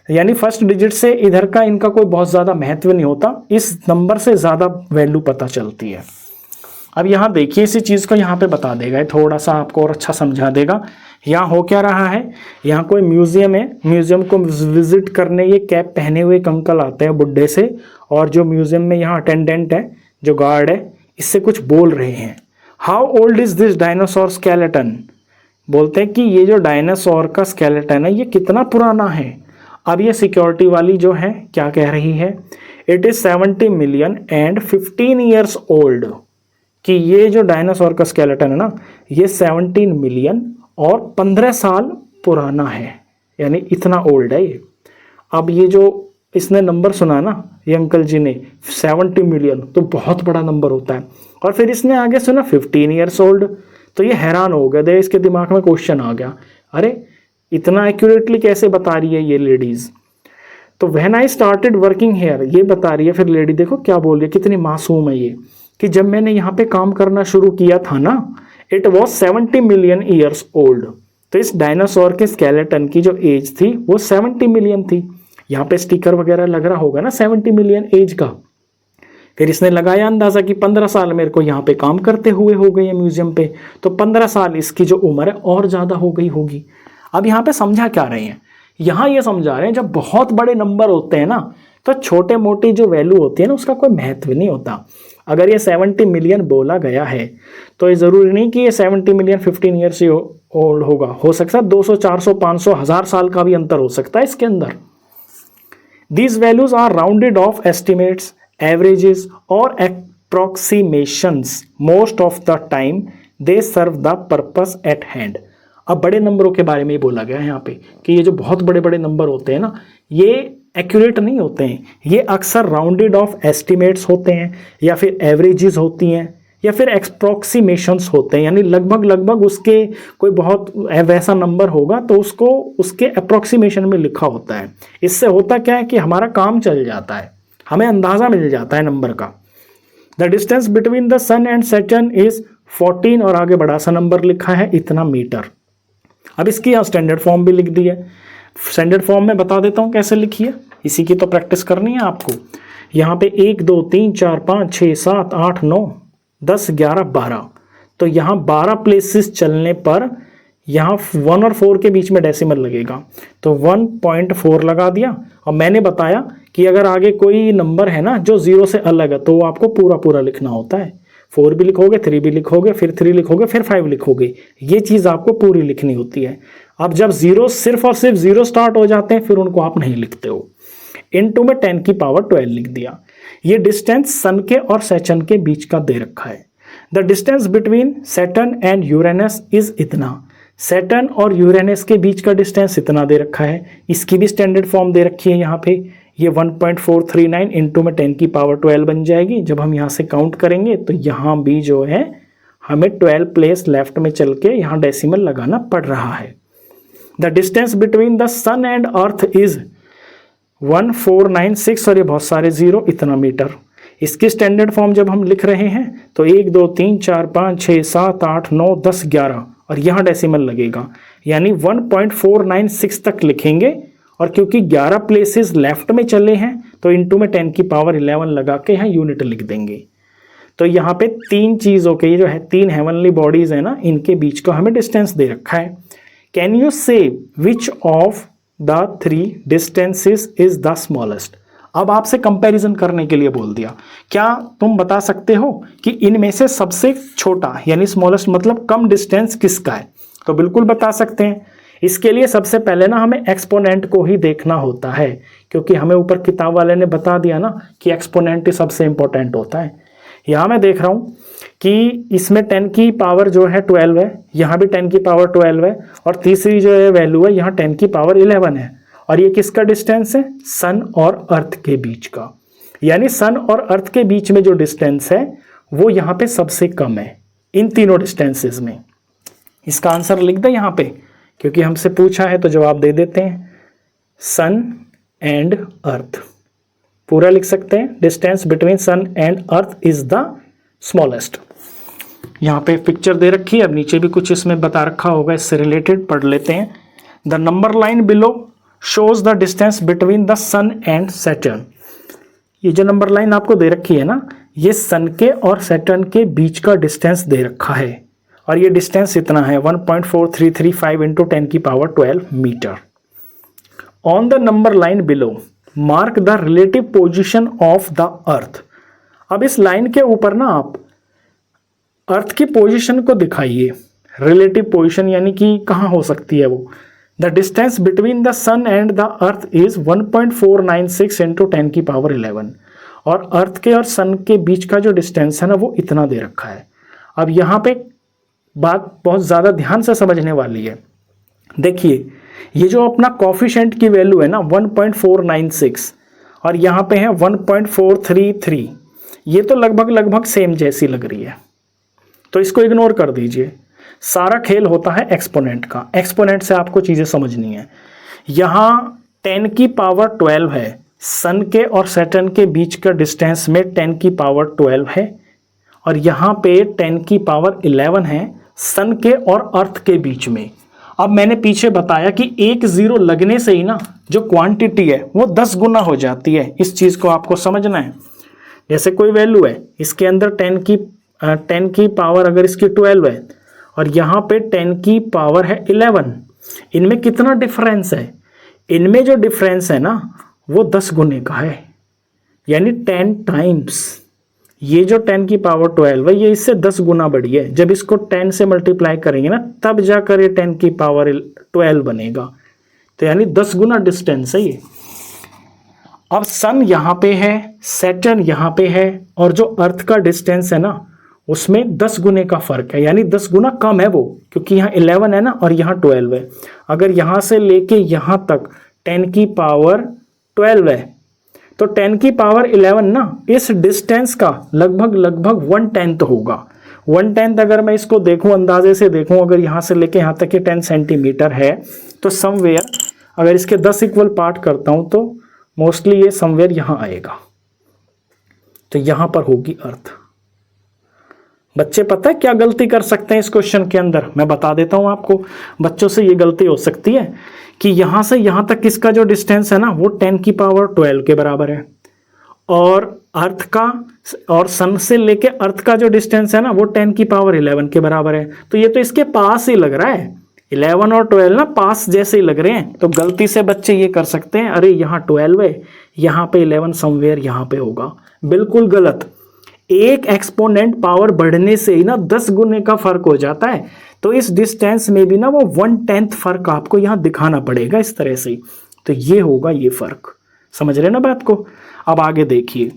यानी फर्स्ट डिजिट से इधर का इनका कोई बहुत ज़्यादा महत्व नहीं होता, इस नंबर से ज़्यादा वैल्यू पता चलती है। अब यहाँ देखिए, इसी चीज़ को यहाँ पे बता देगा, थोड़ा सा आपको और अच्छा समझा देगा। यहाँ हो क्या रहा है, यहाँ कोई म्यूजियम है, म्यूजियम को विजिट करने ये कैप पहने हुए एक अंकल आते हैं बुड्ढे से, और जो म्यूजियम में यहाँ अटेंडेंट है, जो गार्ड है, इससे कुछ बोल रहे हैं। How old is this dinosaur skeleton. बोलते हैं कि ये जो डायनासोर का स्केलेटन है ये कितना पुराना है। अब ये सिक्योरिटी वाली जो है क्या कह रही है, it is 70 million and 15 years old, कि ये जो डायनासोर का स्केलेटन है ना, ये 17 मिलियन और 15 साल पुराना है, यानी इतना ओल्ड है ये। अब ये जो इसने नंबर सुना ना, ये अंकल जी ने 70 मिलियन, तो बहुत बड़ा नंबर होता है। और फिर इसने आगे सुना 15 ईयर्स ओल्ड, तो ये हैरान हो गया, इसके दिमाग में क्वेश्चन आ गया, अरे इतना एक्यूरेटली कैसे बता रही है ये लेडीज। तो when I started working here, ये बता रही है फिर लेडी, देखो क्या बोल रही है, कितनी मासूम है ये, कि जब मैंने यहाँ पे काम करना शुरू किया था ना, it was 70 million years old. तो इस डायनासोर के स्केलेटन की जो एज थी वो 70 मिलियन थी। यहाँ पे स्टिकर वगैरह लग रहा होगा ना 70 मिलियन एज का। फिर इसने लगाया अंदाजा कि 15 साल मेरे को यहाँ पे काम करते हुए हो गए म्यूजियम पे, तो 15 साल इसकी जो उम्र है और ज़्यादा हो गई होगी। अब यहाँ पे समझा क्या रहे हैं, यहाँ ये समझा रहे हैं जब बहुत बड़े नंबर होते हैं ना, तो छोटे मोटी जो वैल्यू होती है ना उसका कोई महत्व नहीं होता। अगर ये 70 मिलियन बोला गया है तो ये ज़रूरी नहीं कि ये 70 मिलियन 15 ईयर्स से ओल्ड होगा, हो सकता है 200, 400, 500, 1000 साल का भी अंतर हो सकता है इसके अंदर। These values are rounded off estimates, averages or approximations. Most of the time they serve the purpose at hand. अब बड़े नंबरों के बारे में ही बोला गया है यहाँ पे कि ये जो बहुत बड़े बड़े नंबर होते हैं ना, ये एक्यूरेट नहीं होते हैं, ये अक्सर राउंडेड ऑफ एस्टिमेट्स होते हैं या फिर एवरेजेस होती हैं या फिर एक्सप्रोक्सीमेशंस होते हैं, यानी लगभग उसके कोई बहुत वैसा नंबर होगा तो उसको उसके अप्रोक्सीमेशन में लिखा होता है। इससे होता क्या है कि हमारा काम चल जाता है, हमें अंदाज़ा मिल जाता है नंबर का। The distance between the sun and Saturn is 14 और आगे बड़ा सा नंबर लिखा है इतना मीटर। अब इसकी यहाँ स्टैंडर्ड फॉर्म भी लिख दी है। स्टैंडर्ड फॉर्म में बता देता हूँ कैसे लिखी है, इसी की तो प्रैक्टिस करनी है आपको। यहाँ पे 1 2 3 4 5 6 7 8 9 10 11 12, तो यहाँ 12 प्लेसेस चलने पर यहाँ 1 और 4 के बीच में डेसिमल लगेगा, तो 1.4 लगा दिया। और मैंने बताया कि अगर आगे कोई नंबर है ना जो 0 से अलग है तो वो आपको पूरा पूरा लिखना होता है। 4 भी लिखोगे, 3 भी लिखोगे, फिर 3 लिखोगे, फिर 5 लिखोगे, ये चीज़ आपको पूरी लिखनी होती है। अब जब 0 सिर्फ और सिर्फ 0 स्टार्ट हो जाते हैं फिर उनको आप नहीं लिखते हो। इनटू में 10 की पावर 12 लिख दिया। ये डिस्टेंस सन के और सैटर्न के बीच का दे रखा है। The distance between Saturn and Uranus is इतना, सैटर्न और यूरेनस के बीच का डिस्टेंस इतना दे रखा है। इसकी भी स्टैंडर्ड फॉर्म दे रखी है यहाँ पे, ये 1.439 इंटू में 10 की पावर 12 बन जाएगी। जब हम यहाँ से काउंट करेंगे तो यहाँ भी जो है हमें 12 प्लेस लेफ्ट में चल के यहाँ डेसिमल लगाना पड़ रहा है। The distance between the sun and earth is 1496 और ये बहुत सारे जीरो, इतना मीटर। इसकी स्टैंडर्ड फॉर्म जब हम लिख रहे हैं तो 1 2 3 4 5 6 7 8 9 10 11 और यहाँ डेसिमल लगेगा, यानी 1.496 तक लिखेंगे। और क्योंकि 11 प्लेसेस लेफ्ट में चले हैं तो इनटू में 10 की पावर 11 लगा के यहाँ यूनिट लिख देंगे। तो यहाँ पे 3 चीज़ों के जो है 3 हेवनली बॉडीज है ना, इनके बीच का हमें डिस्टेंस दे रखा है। कैन यू से which of the 3 distances is the smallest. अब आपसे कंपैरिजन करने के लिए बोल दिया, क्या तुम बता सकते हो कि इनमें से सबसे छोटा यानी स्मॉलेस्ट मतलब कम डिस्टेंस किसका है। तो बिल्कुल बता सकते हैं। इसके लिए सबसे पहले ना हमें एक्सपोनेंट को ही देखना होता है, क्योंकि हमें ऊपर किताब वाले ने बता दिया ना कि एक्सपोनेंट ही सबसे इंपॉर्टेंट होता है। यहाँ मैं देख रहा हूँ कि इसमें 10 की पावर जो है 12 है, यहाँ भी 10 की पावर 12 है, और तीसरी जो है वैल्यू है यहाँ 10 की पावर 11 है। और ये किसका डिस्टेंस है, सन और अर्थ के बीच का। यानी सन और अर्थ के बीच में जो डिस्टेंस है वो यहाँ पे सबसे कम है इन तीनों डिस्टेंसेस में। इसका आंसर लिख दे यहाँ पे, क्योंकि हमसे पूछा है तो जवाब दे देते हैं। सन एंड अर्थ पूरा लिख सकते हैं। Distance between sun and earth is the smallest. यहाँ पे पिक्चर दे रखी है, अब नीचे भी कुछ इसमें बता रखा होगा, इससे रिलेटेड पढ़ लेते हैं। The number line below shows the distance between the sun and Saturn. ये जो नंबर लाइन आपको दे रखी है ना, ये सन के और सैटर्न के बीच का डिस्टेंस दे रखा है, और ये डिस्टेंस इतना है 1.4335 इंटू 10 की power 12 metre. On the number line below mark the relative position of the earth. अब इस लाइन के ऊपर ना आप अर्थ की पोजीशन को दिखाइए। रिलेटिव पोजीशन यानी कि कहाँ हो सकती है वो। The distance between the sun and the earth is 1.496 into 10 की पावर 11, और अर्थ के और सन के बीच का जो डिस्टेंस है ना वो इतना दे रखा है। अब यहाँ पे बात बहुत ज़्यादा ध्यान से समझने वाली है। देखिए ये जो अपना कोफिशिएंट की वैल्यू है ना 1.496 और यहाँ पे है 1.433, ये तो लगभग सेम जैसी लग रही है, तो इसको इग्नोर कर दीजिए। सारा खेल होता है एक्सपोनेंट का। एक्सपोनेंट से आपको चीज़ें समझनी है। यहाँ 10 की पावर 12 है, सन के और सैटर्न के बीच का डिस्टेंस में 10 की पावर 12 है, और यहाँ पे 10 की पावर 11 है सन के और अर्थ के बीच में। अब मैंने पीछे बताया कि एक जीरो लगने से ही ना जो क्वांटिटी है वो 10 गुना हो जाती है। इस चीज को आपको समझना है। जैसे कोई वैल्यू है, इसके अंदर 10 की पावर अगर इसकी 12 है और यहाँ पे 10 की पावर है 11, इनमें कितना डिफरेंस है? इनमें जो डिफरेंस है ना वो 10 गुने का है, यानी 10 टाइम्स। ये जो 10 की पावर 12 है ये इससे 10 गुना बड़ी है। जब इसको 10 से मल्टीप्लाई करेंगे ना तब जाकर ये 10 की पावर 12 बनेगा। तो यानी 10 गुना डिस्टेंस है ये। अब सन यहाँ पे है, सैटर्न यहाँ पे है, और जो अर्थ का डिस्टेंस है ना उसमें 10 गुने का फर्क है, यानी 10 गुना कम है वो, क्योंकि यहाँ 11 है ना और यहाँ 12 है। अगर यहाँ से लेके यहाँ तक 10 की पावर 12 है तो 10 की पावर 11 ना इस डिस्टेंस का लगभग 1/10 होगा। 1/10 अगर मैं इसको देखूं, अंदाजे से देखूं, अगर यहाँ से लेके यहाँ तक ये 10 सेंटीमीटर है तो समवेयर अगर इसके 10 इक्वल पार्ट करता हूं तो मोस्टली ये समवेयर यहाँ आएगा। तो यहाँ पर होगी अर्थ। बच्चे पता है क्या गलती कर सकते हैं इस क्वेश्चन के अंदर? मैं बता देता हूं आपको। बच्चों से ये गलती हो सकती है कि यहां से यहां तक इसका जो डिस्टेंस है ना वो 10 की पावर 12 के बराबर है, और अर्थ का और सन से लेके अर्थ का जो डिस्टेंस है ना वो 10 की पावर 11 के बराबर है। तो ये तो इसके पास ही लग रहा है, 11 और 12 ना पास जैसे ही लग रहे हैं। तो गलती से बच्चे ये कर सकते हैं, अरे यहाँ 12 है, यहाँ पे 11 समवेयर यहाँ पे होगा। बिल्कुल गलत। एक एक्सपोनेंट पावर बढ़ने से ही ना 10 गुने का फर्क हो जाता है। तो इस डिस्टेंस में भी ना वो 1/10 फर्क आपको यहाँ दिखाना पड़ेगा इस तरह से। तो ये होगा ये फर्क। समझ रहे ना बात को? अब आगे देखिए,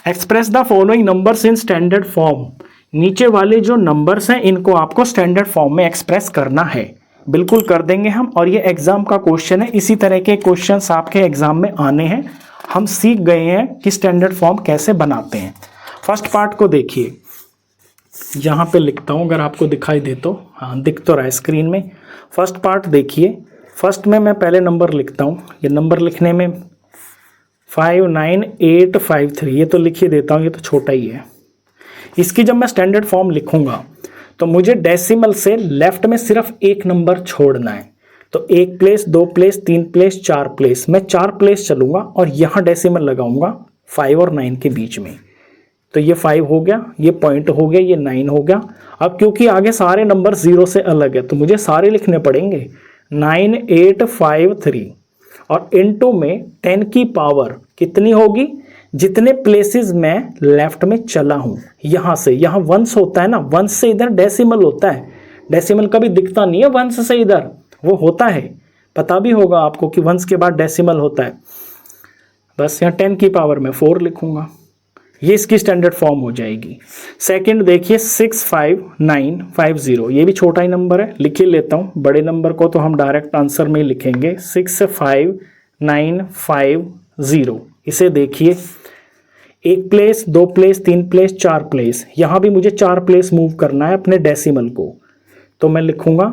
express the following numbers in standard form. नीचे वाले जो नंबर्स हैं इनको आपको स्टैंडर्ड फॉर्म में एक्सप्रेस करना है। बिल्कुल कर देंगे हम, और ये एग्जाम का क्वेश्चन है। इसी तरह के क्वेश्चंस आपके एग्जाम में आने हैं। हम सीख गए हैं कि स्टैंडर्ड फॉर्म कैसे बनाते हैं। फर्स्ट पार्ट को देखिए, यहाँ पे लिखता हूँ अगर आपको दिखाई दे तो। हाँ, दिख तो रहा है स्क्रीन में। फर्स्ट पार्ट देखिए। फर्स्ट में मैं पहले नंबर लिखता हूँ। ये नंबर लिखने में 59853 ये तो लिख ही देता हूँ, ये तो छोटा ही है। इसकी जब मैं स्टैंडर्ड फॉर्म लिखूंगा तो मुझे डेसिमल से लेफ्ट में सिर्फ एक नंबर छोड़ना है। तो 1 प्लेस, 2 प्लेस, 3 प्लेस, 4 प्लेस, मैं 4 प्लेस चलूंगा और यहाँ डेसिमल लगाऊंगा 5 और 9 के बीच में। तो ये 5 हो गया, ये पॉइंट हो गया, ये 9 हो गया। अब क्योंकि आगे सारे नंबर 0 से अलग है तो मुझे सारे लिखने पड़ेंगे। 9853 और इनटू में 10 की पावर कितनी होगी? जितने प्लेसेस में लेफ्ट में चला हूं, यहां से यहाँ वंस होता है ना, वंस से इधर डेसिमल होता है। डेसिमल कभी दिखता नहीं है वंस से इधर, वो होता है। पता भी होगा आपको कि वंस के बाद डेसिमल होता है। बस यहाँ 10 की पावर में 4 लिखूंगा, ये इसकी स्टैंडर्ड फॉर्म हो जाएगी। सेकंड देखिए 65950, ये भी छोटा ही नंबर है, लिख ही लेता हूँ। बड़े नंबर को तो हम डायरेक्ट आंसर में लिखेंगे 65950। इसे देखिए, 1 प्लेस, 2 प्लेस, 3 प्लेस, 4 प्लेस, यहाँ भी मुझे 4 प्लेस मूव करना है अपने डेसिमल को। तो मैं लिखूंगा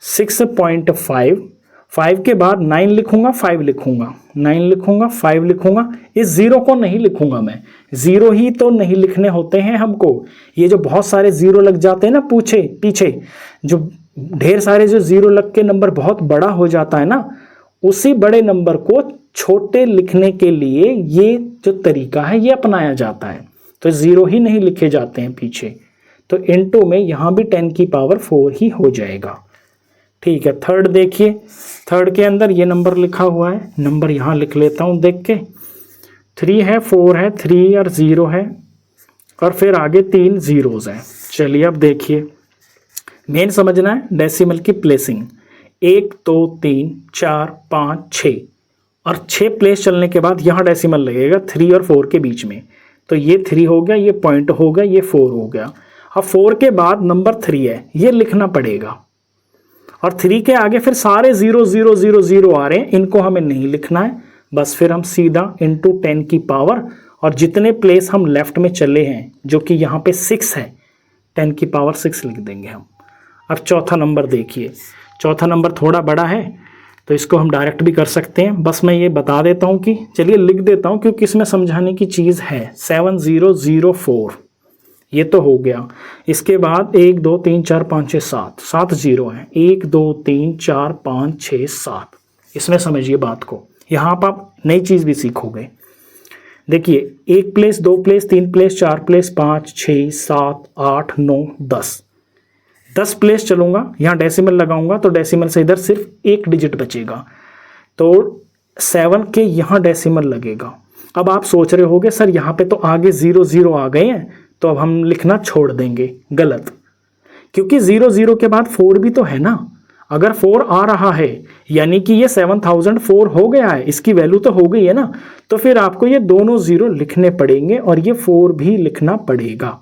6.5, 5 के बाद 9 लिखूंगा, 5 लिखूंगा, 9 लिखूंगा, 5 लिखूंगा। इस 0 को नहीं लिखूंगा मैं, 0 ही तो नहीं लिखने होते हैं हमको। ये जो बहुत सारे 0 लग जाते हैं ना पीछे, जो ढेर सारे जो 0 लग के नंबर बहुत बड़ा हो जाता है ना, उसी बड़े नंबर को छोटे लिखने के लिए ये जो तरीका है ये अपनाया जाता है। तो 0 ही नहीं लिखे जाते हैं पीछे। तो इनटू में यहाँ भी 10 की पावर 4 ही हो जाएगा। ठीक है। थर्ड देखिए, थर्ड के अंदर ये नंबर लिखा हुआ है, नंबर यहाँ लिख लेता हूँ देख के। 3 है, 4 है, 3 और 0 है, और फिर आगे 3 zeros हैं। चलिए अब देखिए, मेन समझना है डेसिमल की प्लेसिंग। 1 2 3 4 5 6, और 6 प्लेस चलने के बाद यहाँ डेसिमल लगेगा 3 और 4 के बीच में। तो ये 3 हो गया, ये पॉइंट हो गया, ये 4 हो गया। अब 4 के बाद नंबर 3 है, ये लिखना पड़ेगा। और 3 के आगे फिर सारे 0 0 0 0 आ रहे हैं, इनको हमें नहीं लिखना है। बस फिर हम सीधा इनटू 10 की पावर, और जितने प्लेस हम लेफ्ट में चले हैं जो कि यहाँ पे 6 है, 10 की पावर 6 लिख देंगे हम। अब चौथा नंबर देखिए, चौथा नंबर थोड़ा बड़ा है तो इसको हम डायरेक्ट भी कर सकते हैं। बस मैं ये बता देता हूँ कि, चलिए लिख देता हूँ क्योंकि इसमें समझाने की चीज़ है। 7004, ये तो हो गया। इसके बाद 1 2 3 4 5 6 7, 7 जीरो हैं। 1 2 3 4 5 6 7, इसमें समझिए बात को। यहाँ पर आप नई चीज़ भी सीखोगे। देखिए 1 place 2 place 3 place 4 place 5 6 7 8 9 10, 10 place चलूँगा, यहाँ डेसिमल लगाऊंगा तो डेसिमल से इधर सिर्फ एक डिजिट बचेगा, तो 7 के यहाँ डेसिमल लगेगा। अब आप सोच रहे होगे सर यहाँ पे तो आगे 0 0 आ गए हैं, तो अब हम लिखना छोड़ देंगे। गलत, क्योंकि 0 0 के बाद 4 भी तो है ना। अगर 4 आ रहा है यानी कि ये 7004 हो गया है, इसकी वैल्यू तो हो गई है ना, तो फिर आपको ये दोनों 0 लिखने पड़ेंगे और ये 4 भी लिखना पड़ेगा।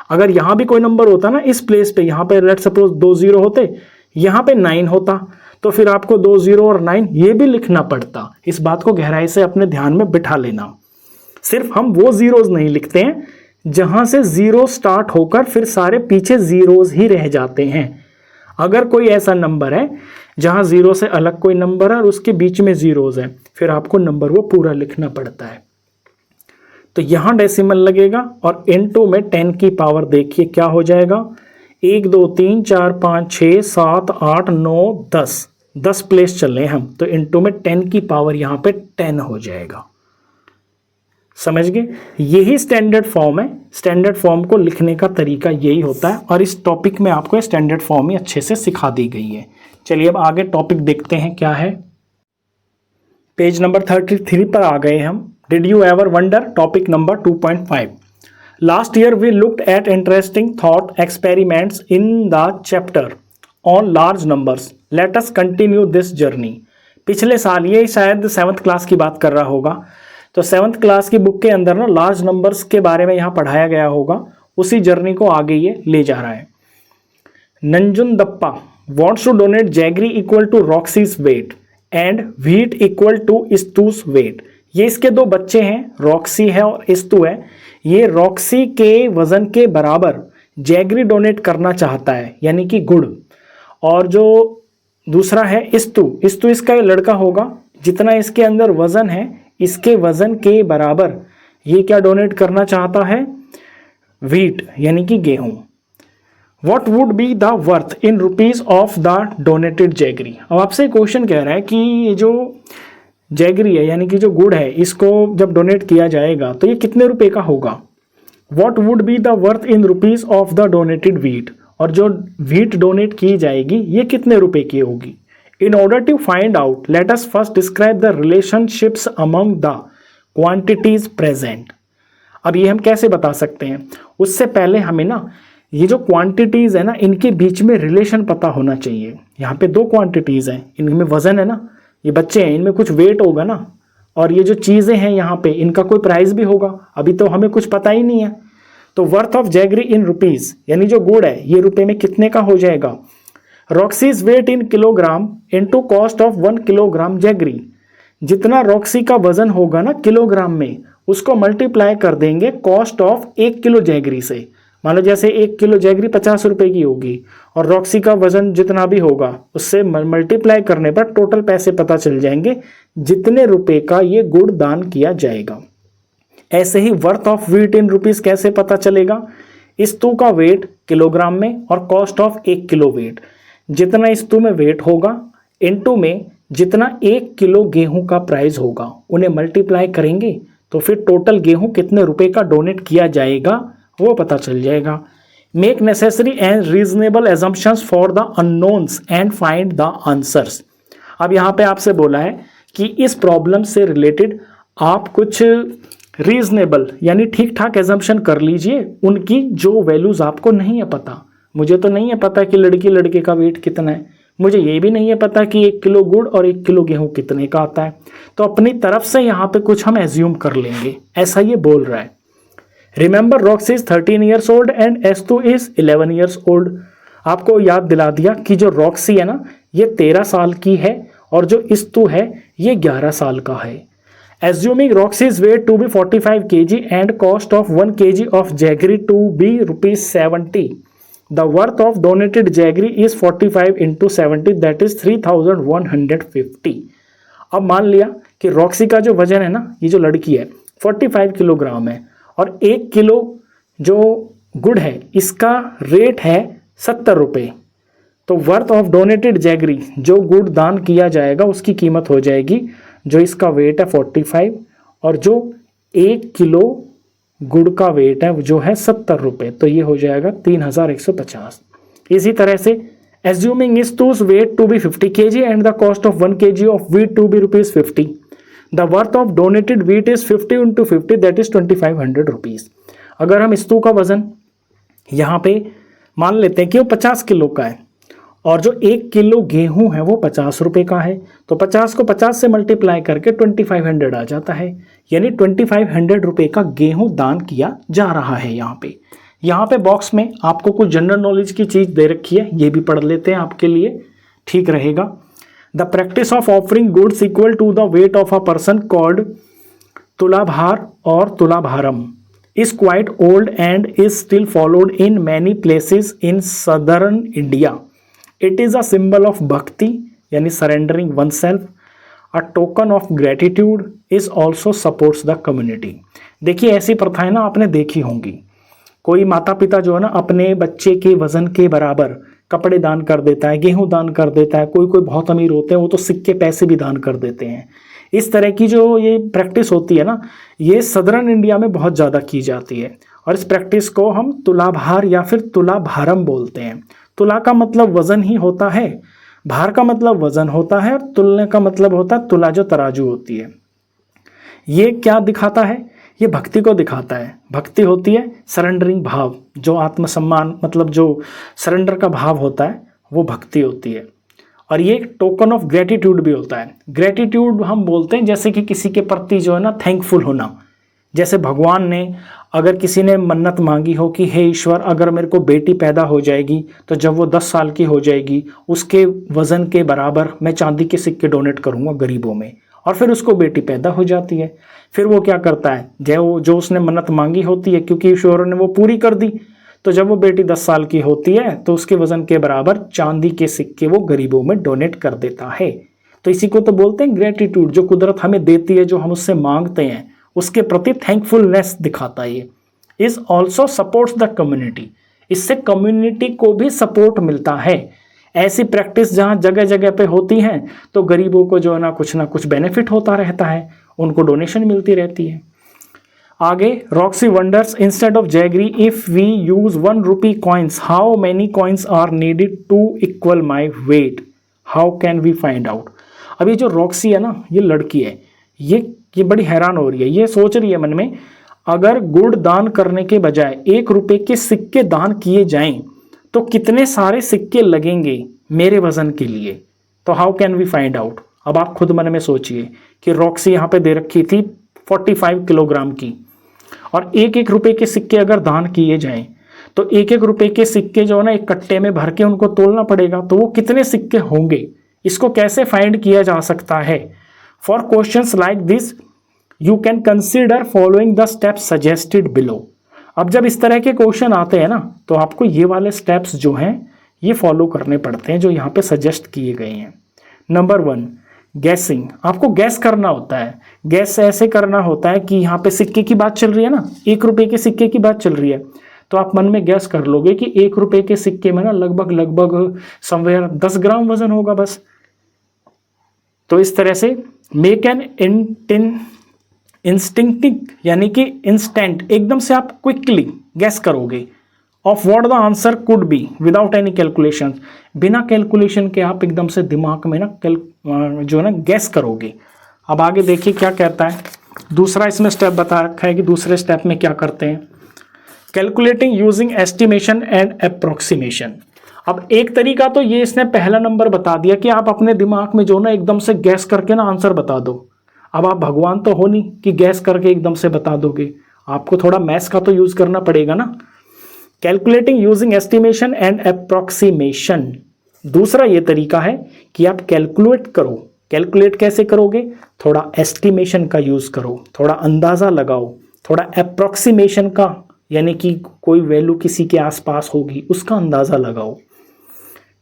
अगर यहाँ भी कोई नंबर होता ना इस प्लेस पे, यहाँ पे लेट्स सपोज 2 0 होते, यहाँ पे 9 होता, तो फिर आपको 2 0 और 9 ये भी लिखना पड़ता। इस बात को गहराई से अपने ध्यान में बिठा लेना। सिर्फ हम वो जीरोज नहीं लिखते हैं जहां से 0 स्टार्ट होकर फिर सारे पीछे जीरोज ही रह जाते हैं। अगर कोई ऐसा नंबर है जहां 0 से अलग कोई नंबर है और उसके बीच में जीरोज है, फिर आपको नंबर वो पूरा लिखना पड़ता है। तो यहां डेसिमल लगेगा और इनटू में 10 की पावर देखिए क्या हो जाएगा। 1 2 3 4 5 6 7 8 9 10, 10 प्लेस चल रहे हैं हम, तो इनटू में 10 की पावर यहाँ पे 10 हो जाएगा। समझ गए? यही स्टैंडर्ड फॉर्म है। स्टैंडर्ड फॉर्म को लिखने का तरीका यही होता है और इस टॉपिक में आपको स्टैंडर्ड फॉर्म ही अच्छे से सिखा दी गई है। चलिए अब आगे टॉपिक देखते हैं क्या है। पेज नंबर 33 पर आ गए हम। Did you ever wonder, topic number 2.5। Last year we looked at interesting thought experiments in the chapter on large numbers. Let us continue this journey. पिछले साल, ये शायद 7th क्लास की बात कर रहा होगा, तो 7th क्लास की बुक के अंदर ना लार्ज नंबर्स के बारे में यहाँ पढ़ाया गया होगा, उसी जर्नी को आगे ये ले जा रहा है। Nanjundappa wants to donate jaggery equal to Roxy's weight and wheat equal to Stu's weight. ये इसके दो बच्चे हैं, रॉक्सी है और इस्तू है। ये रॉक्सी के वजन के बराबर जैगरी डोनेट करना चाहता है, यानी कि गुड़। और जो दूसरा है इस्तू, इस्तू इसका लड़का होगा। जितना इसके अंदर वजन है, इसके वजन के बराबर ये क्या डोनेट करना चाहता है, व्हीट यानी कि गेहूं। What would be the worth in rupees of the donated jaggery. अब आपसे क्वेश्चन कह रहा है कि ये जो जैगरी है यानी कि जो गुड़ है, इसको जब डोनेट किया जाएगा तो ये कितने रुपए का होगा। What would be the worth in rupees of the donated wheat, और जो व्हीट डोनेट की जाएगी ये कितने रुपए की होगी। In order to find out, let us first describe the relationships among the quantities present। अब ये हम कैसे बता सकते हैं, उससे पहले हमें ना ये जो क्वांटिटीज है ना, इनके बीच में रिलेशन पता होना चाहिए। यहाँ पे दो क्वांटिटीज हैं, इनमें वजन है ना, ये बच्चे हैं, इनमें कुछ वेट होगा ना, और ये जो चीज़ें हैं यहाँ पे इनका कोई प्राइस भी होगा। अभी तो हमें कुछ पता ही नहीं है। तो worth of jaggery in rupees, यानी जो गुड़ है ये रुपए में कितने का हो जाएगा। Roxy's weight in kilogram into cost of 1 kilogram jaggery. जितना रॉक्सी का वजन होगा ना किलोग्राम में, उसको मल्टीप्लाई कर देंगे कॉस्ट ऑफ 1 किलो जैगरी से। मान लो जैसे 1 किलो जैगरी 50 रुपए की होगी और रॉक्सी का वजन जितना भी होगा उससे मल्टीप्लाई करने पर टोटल पैसे पता चल जाएंगे जितने रुपए का ये गुड़ दान किया जाएगा। ऐसे ही worth of wheat in rupees कैसे पता चलेगा। इस्तू का वेट किलोग्राम में और कॉस्ट ऑफ 1 किलो वेट। जितना इस्तू में वेट होगा इनटू में जितना 1 किलो गेहूं का प्राइस होगा, उन्हें मल्टीप्लाई करेंगे तो फिर टोटल गेहूं कितने रुपए का डोनेट किया जाएगा वो पता चल जाएगा। Make necessary and reasonable assumptions for the unknowns and find the answers. अब यहाँ पे आपसे बोला है कि इस प्रॉब्लम से रिलेटेड आप कुछ रीजनेबल यानी ठीक ठाक एजम्पशन कर लीजिए, उनकी जो वैल्यूज आपको नहीं है पता। मुझे तो नहीं है पता कि लड़की लड़के का वेट कितना है, मुझे ये भी नहीं है पता कि 1 किलो गुड़ और 1 किलो गेहूं कितने का आता है, तो अपनी तरफ से यहाँ पे कुछ हम एज्यूम कर लेंगे, ऐसा ये बोल रहा है। Remember Roxy is 13 years old and Stu is 11 years old. आपको याद दिला दिया कि जो रॉक्सी है ना ये 13 साल की है और जो इस्तू है ये 11 साल का है। Assuming Roxy's weight to be 45 kg and cost of 1 kg of jaggery to be ₹70, the worth of donated jaggery is 45 into 70 that is 3150। अब मान लिया कि रॉक्सी का जो वजन है ना, ये जो लड़की है 45 किलोग्राम है और 1 किलो जो गुड़ है इसका रेट है 70 रुपये, तो वर्थ ऑफ डोनेटेड जैगरी, जो गुड़ दान किया जाएगा उसकी कीमत हो जाएगी, जो इसका वेट है 45 और जो 1 किलो गुड़ का वेट है जो है 70 रुपये, तो ये हो जाएगा 3150। इसी तरह से assuming Istu's weight to be 50 kg and the cost of 1 kg of wheat to be rupees 50, the worth of donated wheat is 50 into 50, that is 2500 rupees। अगर हम इस्तू का वजन यहाँ पे मान लेते हैं कि वो 50 किलो का है और जो 1 किलो गेहूं है वो 50 रुपये का है, तो 50 को 50 से मल्टीप्लाई करके 2500 आ जाता है, यानी 2500 रुपये का गेहूं दान किया जा रहा है। यहाँ पे बॉक्स में आपको कुछ जनरल नॉलेज की चीज़ दे रखी है, ये भी पढ़ लेते हैं, आपके लिए ठीक रहेगा। The practice of offering goods equal to the weight of a person called Tulabhara or Tulabharam is quite old and is still followed in many places in southern India. It is a symbol of bhakti, यानी surrendering oneself. A token of gratitude is also supports the community. देखिए ऐसी प्रथाएं ना आपने देखी होंगी, कोई माता पिता जो है ना अपने बच्चे के वजन के बराबर कपड़े दान कर देता है, गेहूं दान कर देता है, कोई बहुत अमीर होते हैं वो तो सिक्के पैसे भी दान कर देते हैं। इस तरह की जो ये प्रैक्टिस होती है ना, ये सदर्न इंडिया में बहुत ज़्यादा की जाती है और इस प्रैक्टिस को हम तुलाभार या फिर तुलाभारम बोलते हैं। तुला का मतलब वज़न ही होता है, भार का मतलब वज़न होता है और तुलने का मतलब होता है तुला जो तराजू होती है। ये क्या दिखाता है? ये भक्ति को दिखाता है। भक्ति होती है सरेंडरिंग भाव, जो आत्मसम्मान मतलब जो सरेंडर का भाव होता है वो भक्ति होती है। और ये टोकन ऑफ ग्रेटिट्यूड भी होता है। ग्रेटिट्यूड हम बोलते हैं जैसे कि किसी के प्रति जो है ना थैंकफुल होना, जैसे भगवान ने अगर किसी ने मन्नत मांगी हो कि हे ईश्वर अगर मेरे को बेटी पैदा हो जाएगी तो जब वो 10 साल की हो जाएगी उसके वज़न के बराबर मैं चांदी के सिक्के डोनेट करूँगा गरीबों में, और फिर उसको बेटी पैदा हो जाती है। फिर वो क्या करता है, जो उसने मन्नत मांगी होती है क्योंकि ईश्वर ने वो पूरी कर दी, तो जब वो बेटी 10 साल की होती है तो उसके वजन के बराबर चांदी के सिक्के वो गरीबों में डोनेट कर देता है। तो इसी को तो बोलते हैं ग्रेटिट्यूड, जो कुदरत हमें देती है, जो हम उससे मांगते हैं उसके प्रति थैंकफुलनेस दिखाता है। ये is also supports the community, इससे कम्युनिटी को भी सपोर्ट मिलता है। ऐसी प्रैक्टिस जहाँ जगह जगह पे होती हैं तो गरीबों को जो है ना कुछ बेनिफिट होता रहता है, उनको डोनेशन मिलती रहती है। आगे Roxy wonders instead of jaggery if we use 1 rupee coins how many coins are needed to equal my weight, how can we find out. अब ये जो रॉक्सी है ना, ये लड़की है, ये बड़ी हैरान हो रही है। ये सोच रही है मन में, अगर गुड़ दान करने के बजाय 1 रुपये के सिक्के दान किए जाएं तो कितने सारे सिक्के लगेंगे मेरे वजन के लिए। तो how can we find out. अब आप खुद मन में सोचिए कि रॉक्सी यहाँ पे दे रखी थी 45 किलोग्राम की, और 1-1 रुपये के सिक्के अगर दान किए जाएं तो 1-1 रुपये के सिक्के जो है ना एक कट्टे में भर के उनको तोलना पड़ेगा, तो वो कितने सिक्के होंगे, इसको कैसे फाइंड किया जा सकता है। For questions like this you can consider following the steps suggested below. अब जब इस तरह के क्वेश्चन आते हैं ना तो आपको ये वाले स्टेप्स जो हैं ये फॉलो करने पड़ते हैं जो यहाँ पे सजेस्ट किए गए हैं। नंबर 1 गैसिंग, आपको गैस करना होता है। गैस ऐसे करना होता है कि यहाँ पे सिक्के की बात चल रही है ना, 1 रुपये के सिक्के की बात चल रही है, तो आप मन में गैस कर लोगे कि 1 रुपये के सिक्के में ना लगभग समवेयर 10 ग्राम वजन होगा बस। तो इस तरह से मेक एन इंस्टिंक्टिव यानी कि इंस्टेंट, एकदम से आप क्विकली गैस करोगे of what the answer could be without any calculation, बिना कैलकुलेशन के आप एकदम से दिमाग में ना जो है ना गैस करोगे। अब आगे देखिए क्या कहता है। दूसरा इसमें स्टेप बता रखा है कि दूसरे स्टेप में क्या करते हैं, calculating using estimation and approximation. अब एक तरीका तो ये इसने पहला नंबर बता दिया कि आप अपने दिमाग में जो ना एकदम से गैस करके ना आंसर बता दो। अब आप भगवान तो हो नहीं कि गैस करके एकदम से बता दोगे, आपको थोड़ा मैथ्स का तो यूज करना पड़ेगा ना। Calculating using estimation and approximation, दूसरा ये तरीका है कि आप कैलकुलेट करो। कैलकुलेट कैसे करोगे, थोड़ा एस्टिमेशन का यूज करो, थोड़ा अंदाजा लगाओ, थोड़ा अप्रोक्सीमेशन का यानी कि कोई वैल्यू किसी के आसपास होगी उसका अंदाजा लगाओ।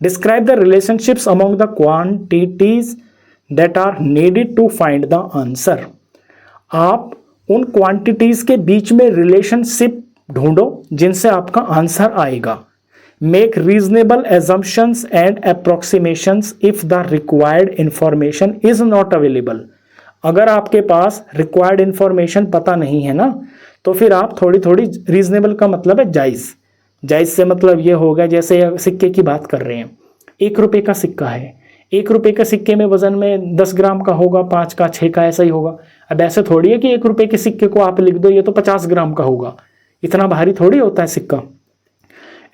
Describe the relationships among the quantities that are needed to find the answer. आप उन क्वांटिटीज के बीच में रिलेशनशिप ढूंढो जिनसे आपका आंसर आएगा। Make reasonable assumptions and approximations if the required information is not available. अगर आपके पास रिक्वायर्ड इंफॉर्मेशन पता नहीं है ना, तो फिर आप थोड़ी थोड़ी, रीजनेबल का मतलब है जायज़, जायज़ से मतलब ये होगा, जैसे सिक्के की बात कर रहे हैं, 1 रुपये का सिक्का है, 1 रुपये के सिक्के में वजन में 10 ग्राम का होगा, 5 का, 6 का, ऐसा ही होगा। अब ऐसे थोड़ी है कि 1 रुपये के सिक्के को आप लिख दो ये तो 50 ग्राम का होगा, इतना भारी थोड़ी होता है सिक्का।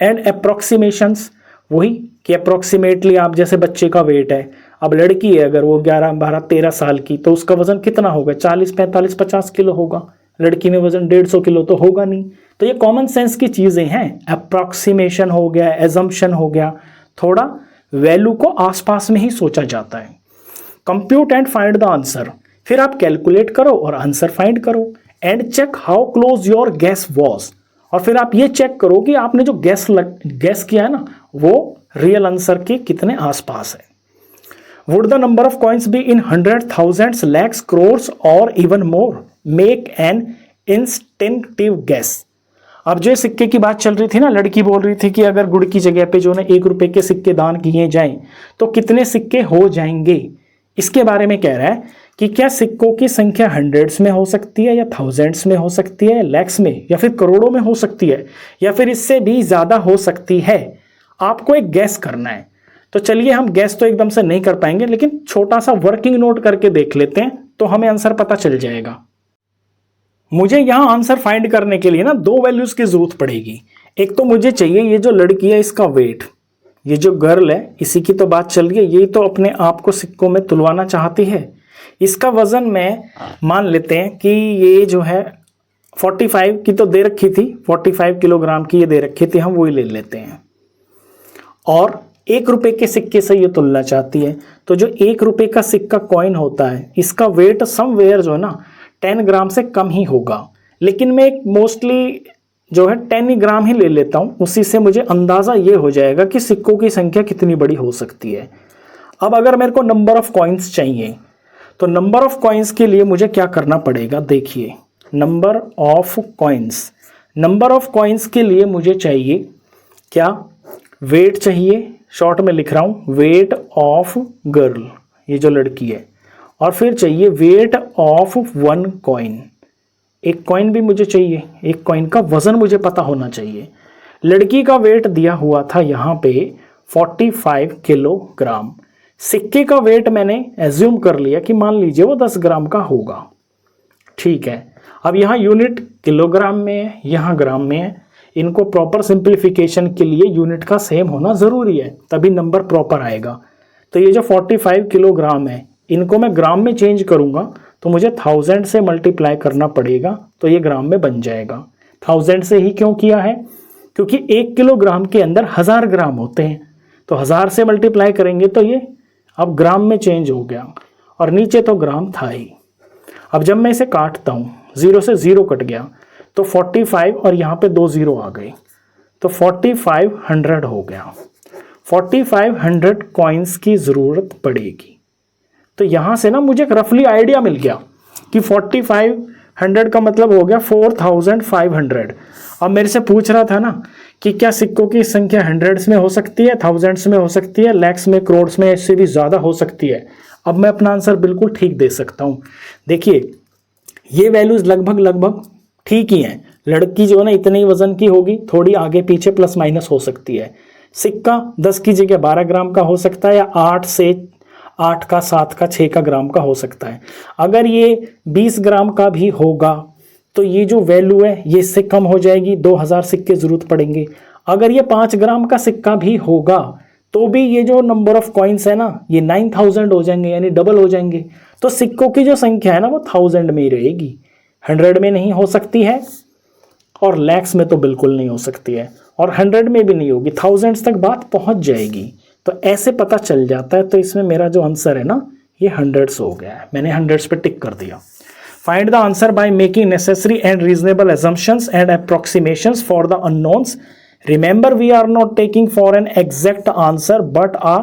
एंड अप्रोक्सीमेशंस, वही कि अप्रोक्सीमेटली आप, जैसे बच्चे का वेट है, अब लड़की है अगर वो 11, 12, 13 साल की, तो उसका वजन कितना होगा, 40, 45, 50 किलो होगा। लड़की में वजन 150 किलो तो होगा नहीं। तो ये कॉमन सेंस की चीज़ें हैं। अप्रोक्सीमेशन हो गया, एजम्पशन हो गया, थोड़ा वैल्यू को आसपास में ही सोचा जाता है। Compute and find the answer, फिर आप कैलकुलेट करो और आंसर फाइंड करो। And check how close your guess was, और फिर आप ये चेक करो कि आपने जो गेस किया है ना, वो रियल आंसर के कितने आसपास है। Would the number of coins be in 100, thousands, lakhs, crores और even more? Make an instinctive guess. अब जो सिक्के की बात चल रही थी ना, लड़की बोल रही थी कि अगर गुड़ की जगह पे जो ना 1 रुपये के सिक्के दान किए जाएं तो कितने सिक्के हो जाएंगे। इसके बारे में कह रहा है कि क्या सिक्कों की संख्या हंड्रेड्स में हो सकती है, या थाउजेंड्स में हो सकती है, लैक्स में, या फिर करोड़ों में हो सकती है, या फिर इससे भी ज़्यादा हो सकती है। आपको एक गैस करना है। तो चलिए, हम गैस तो एकदम से नहीं कर पाएंगे, लेकिन छोटा सा वर्किंग नोट करके देख लेते हैं तो हमें आंसर पता चल जाएगा। मुझे यहां आंसर फाइंड करने के लिए ना 2 वैल्यूज की जरूरत पड़ेगी। एक तो मुझे चाहिए ये जो लड़की है इसका वेट, ये जो गर्ल है इसी की तो बात चल रही है, ये तो अपने आप को सिक्कों में तुलवाना चाहती है। इसका वजन में मान लेते हैं कि ये जो है 45 की तो दे रखी थी, 45 किलोग्राम की ये दे रखी थी, हम वही ले लेते हैं। और 1 रुपये के सिक्के से ये तुलना चाहती है, तो जो 1 रुपये का सिक्का कॉइन होता है इसका वेट समवेयर जो है ना 10 ग्राम से कम ही होगा। लेकिन मैं एक मोस्टली जो है 10 ग्राम ही ले लेता हूँ, उसी से मुझे अंदाज़ा ये हो जाएगा कि सिक्कों की संख्या कितनी बड़ी हो सकती है। अब अगर मेरे को नंबर ऑफ कॉइन्स चाहिए, तो नंबर ऑफ कॉइन्स के लिए मुझे क्या करना पड़ेगा, देखिए नंबर ऑफ कॉइन्स के लिए मुझे चाहिए क्या, वेट चाहिए, शॉर्ट में लिख रहा हूँ वेट ऑफ गर्ल, ये जो लड़की है, और फिर चाहिए वेट ऑफ 1 कॉइन, एक कॉइन भी मुझे चाहिए, एक कॉइन का वजन मुझे पता होना चाहिए। लड़की का वेट दिया हुआ था यहाँ पे 45 किलोग्राम। सिक्के का वेट मैंने एज्यूम कर लिया कि मान लीजिए वो 10 ग्राम का होगा, ठीक है। अब यहाँ यूनिट किलोग्राम में है, यहाँ ग्राम में है, इनको प्रॉपर सिंप्लीफिकेशन के लिए यूनिट का सेम होना ज़रूरी है, तभी नंबर प्रॉपर आएगा। तो ये जो 45 किलोग्राम है इनको मैं ग्राम में चेंज करूँगा तो मुझे 1000 से मल्टीप्लाई करना पड़ेगा, तो ये ग्राम में बन जाएगा। 1000 से ही क्यों किया है, क्योंकि 1 किलोग्राम के अंदर 1000 ग्राम होते हैं, तो 1000 से मल्टीप्लाई करेंगे तो ये अब ग्राम में चेंज हो गया, और नीचे तो ग्राम था ही। अब जब मैं इसे काटता हूँ, 0 से 0 कट गया, तो 45 और यहाँ पे 2 0 आ गए, तो 4500 हो गया। 4500 कॉइन्स की ज़रूरत पड़ेगी। तो यहाँ से ना मुझे एक रफली आइडिया मिल गया कि 4500 का मतलब हो गया 4500। अब मेरे से पूछ रहा था ना कि क्या सिक्कों की संख्या हंड्रेड्स में हो सकती है, थाउजेंड्स में हो सकती है, लैक्स में, करोड्स में, इससे भी ज़्यादा हो सकती है। अब मैं अपना आंसर बिल्कुल ठीक दे सकता हूँ। देखिए ये वैल्यूज़ लगभग ठीक ही हैं। लड़की जो है ना इतने ही वजन की होगी, थोड़ी आगे पीछे प्लस माइनस हो सकती है। सिक्का 10 की जगह 12 ग्राम का हो सकता है, या 8 का 7 का 6 का ग्राम का हो सकता है। अगर ये 20 ग्राम का भी होगा तो ये जो वैल्यू है ये इससे कम हो जाएगी, 2000 सिक्के ज़रूरत पड़ेंगे। अगर ये 5 ग्राम का सिक्का भी होगा तो भी ये जो नंबर ऑफ कॉइन्स है ना ये 9000 हो जाएंगे, यानी डबल हो जाएंगे। तो सिक्कों की जो संख्या है ना वो 1000 में ही रहेगी, 100 में नहीं हो सकती है, और लैक्स में तो बिल्कुल नहीं हो सकती है, और 100 में भी नहीं होगी, थाउजेंड्स तक बात पहुंच जाएगी। तो ऐसे पता चल जाता है। तो इसमें मेरा जो आंसर है ना ये 100 हो गया है, मैंने 100 पे टिक कर दिया। Find the answer by making necessary and reasonable assumptions and approximations for the unknowns. Remember, we are not taking for an exact answer but a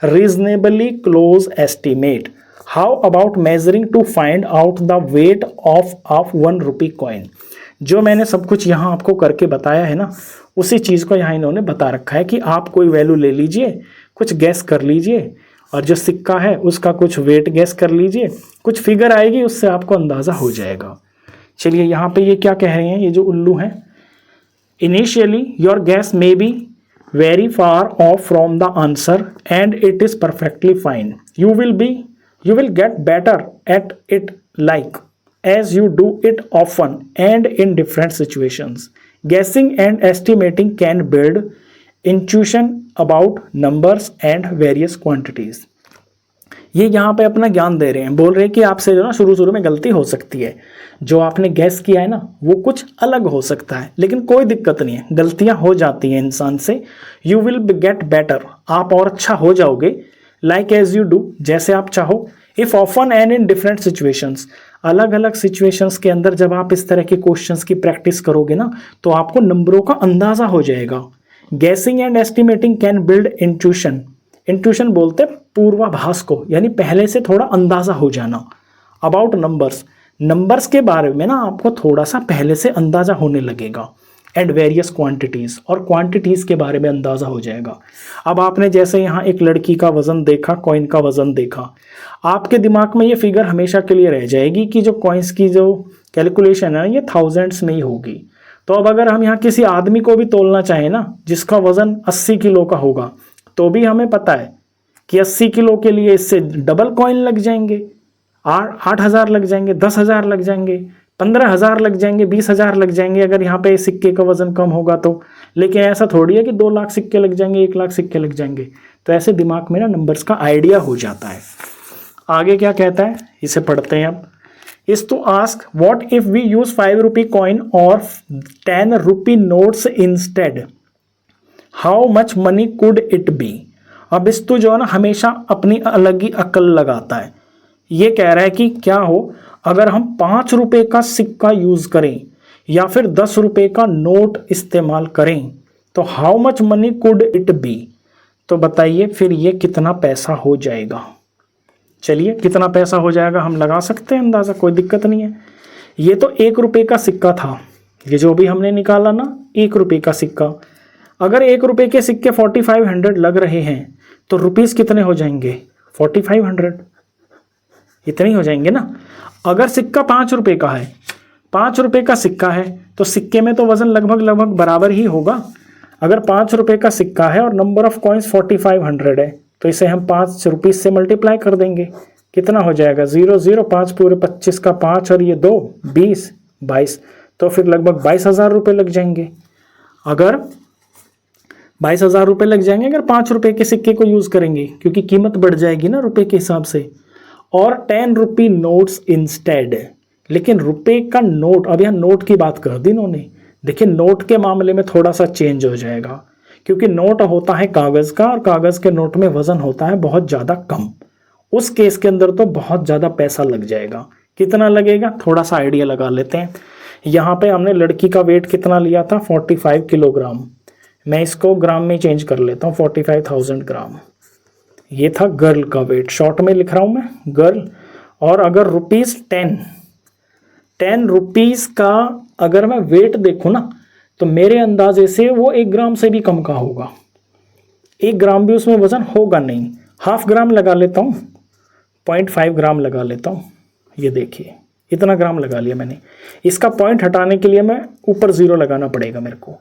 reasonably close estimate. How about measuring to find out the weight of 1 rupee coin? जो मैंने सब कुछ यहाँ आपको करके बताया है ना, उसी चीज़ को यहाँ इन्होंने बता रखा है कि आप कोई वैल्यू ले लीजिए, कुछ गैस कर लीजिए, और जो सिक्का है उसका कुछ वेट गैस कर लीजिए, कुछ फिगर आएगी, उससे आपको अंदाज़ा हो जाएगा। चलिए यहाँ पे ये क्या कह रहे हैं, ये जो उल्लू हैं, initially your gas may be very far off from the answer and it is perfectly fine. You will get better at it like as you do it often and in different situations. Guessing and estimating can build intuition about numbers and various quantities. ये यहाँ पे अपना ज्ञान दे रहे हैं, बोल रहे हैं कि आपसे जो ना शुरू में गलती हो सकती है, जो आपने गैस किया है ना वो कुछ अलग हो सकता है, लेकिन कोई दिक्कत नहीं है, गलतियाँ हो जाती हैं इंसान से। यू विल गेट बेटर, आप और अच्छा हो जाओगे, लाइक एज यू डू, जैसे आप चाहो, if often and in different situations, अलग अलग सिचुएशंस के अंदर जब आप इस तरह के क्वेश्चंस की प्रैक्टिस करोगे ना तो आपको नंबरों का अंदाज़ा हो जाएगा। Guessing and estimating can build intuition, intuition बोलते पूर्वाभास को, यानी पहले से थोड़ा अंदाज़ा हो जाना। अबाउट नंबर्स, नंबर्स के बारे में ना आपको थोड़ा सा पहले से अंदाज़ा होने लगेगा। एंड वेरियस क्वांटिटीज़, और क्वांटिटीज़ के बारे में अंदाज़ा हो जाएगा। अब आपने जैसे यहाँ एक लड़की का वज़न देखा, कॉइन का वज़न देखा, आपके दिमाग में ये फिगर हमेशा के लिए रह जाएगी कि जो कॉइन्स की जो कैलकुलेशन है ये थाउजेंड्स में ही होगी। तो अब अगर हम यहाँ किसी आदमी को भी तोलना चाहें ना जिसका वज़न 80 किलो का होगा, तो भी हमें पता है कि 80 किलो के लिए इससे डबल कॉइन लग जाएंगे, 8,000 लग जाएंगे, 10,000 लग जाएंगे, 15,000 लग जाएंगे, 20,000 लग जाएंगे अगर यहाँ पे सिक्के का वजन कम होगा तो। लेकिन ऐसा थोड़ी है कि 2 लाख सिक्के लग जाएंगे, 1 लाख सिक्के लग जाएंगे। तो ऐसे दिमाग में ना नंबर्स का आइडिया हो जाता है। आगे क्या कहता है, इसे पढ़ते हैं अब। Is to ask what if we use 5 rupee coin or 10 rupee notes instead, how much money could it be. अब इस्तु जो है ना हमेशा अपनी अलग ही अकल लगाता है। ये कह रहा है कि क्या हो अगर हम 5 रुपए का सिक्का यूज करें या फिर 10 रुपए का नोट इस्तेमाल करें तो how much money could it B. तो बताइए फिर ये कितना पैसा हो जाएगा। चलिए कितना पैसा हो जाएगा हम लगा सकते हैं अंदाज़ा, कोई दिक्कत नहीं है। ये तो 1 रुपए का सिक्का था, ये जो भी हमने निकाला ना 1 रुपए का सिक्का। अगर 1 रुपए के सिक्के 4500 लग रहे हैं तो रुपीस कितने हो जाएंगे, 4500, इतने हो जाएंगे ना। अगर सिक्का 5 रुपए का है, 5 रुपए का सिक्का है तो सिक्के में तो वजन लगभग बराबर ही होगा। अगर 5 रुपए का सिक्का है और नंबर ऑफ कॉइन्स 4500 है तो इसे हम 5 रुपीस से मल्टीप्लाई कर देंगे, कितना हो जाएगा 0 0 5 पूरे 25 का 5 और ये 2 20 22, तो फिर लगभग 22,000 रुपये लग जाएंगे। अगर 22,000 रुपये लग जाएंगे अगर 5 रुपए के सिक्के को यूज़ करेंगे, क्योंकि कीमत बढ़ जाएगी ना रुपए के हिसाब से। और 10 रुपी नोट्स इंस्टेड, लेकिन रुपए का नोट, अब यहाँ नोट की बात कर दी इन्होंने। देखिए नोट के मामले में थोड़ा सा चेंज हो जाएगा, क्योंकि नोट होता है कागज़ का और कागज़ के नोट में वज़न होता है बहुत ज़्यादा कम। उस केस के अंदर तो बहुत ज़्यादा पैसा लग जाएगा। कितना लगेगा थोड़ा सा आइडिया लगा लेते हैं। यहाँ पे हमने लड़की का वेट कितना लिया था, 45 किलोग्राम। मैं इसको ग्राम में चेंज कर लेता हूँ, 45,000 ग्राम। ये था गर्ल का वेट, शॉर्ट में लिख रहा हूँ मैं गर्ल। और अगर रुपीज़ 10 रुपीज़ का अगर मैं वेट देखूँ ना तो मेरे अंदाजे से वो 1 ग्राम से भी कम का होगा। 1 ग्राम भी उसमें वज़न होगा नहीं। ½ ग्राम लगा लेता हूँ, 0.5 ग्राम लगा लेता हूँ। ये देखिए इतना ग्राम लगा लिया मैंने। इसका पॉइंट हटाने के लिए मैं ऊपर 0 लगाना पड़ेगा मेरे को।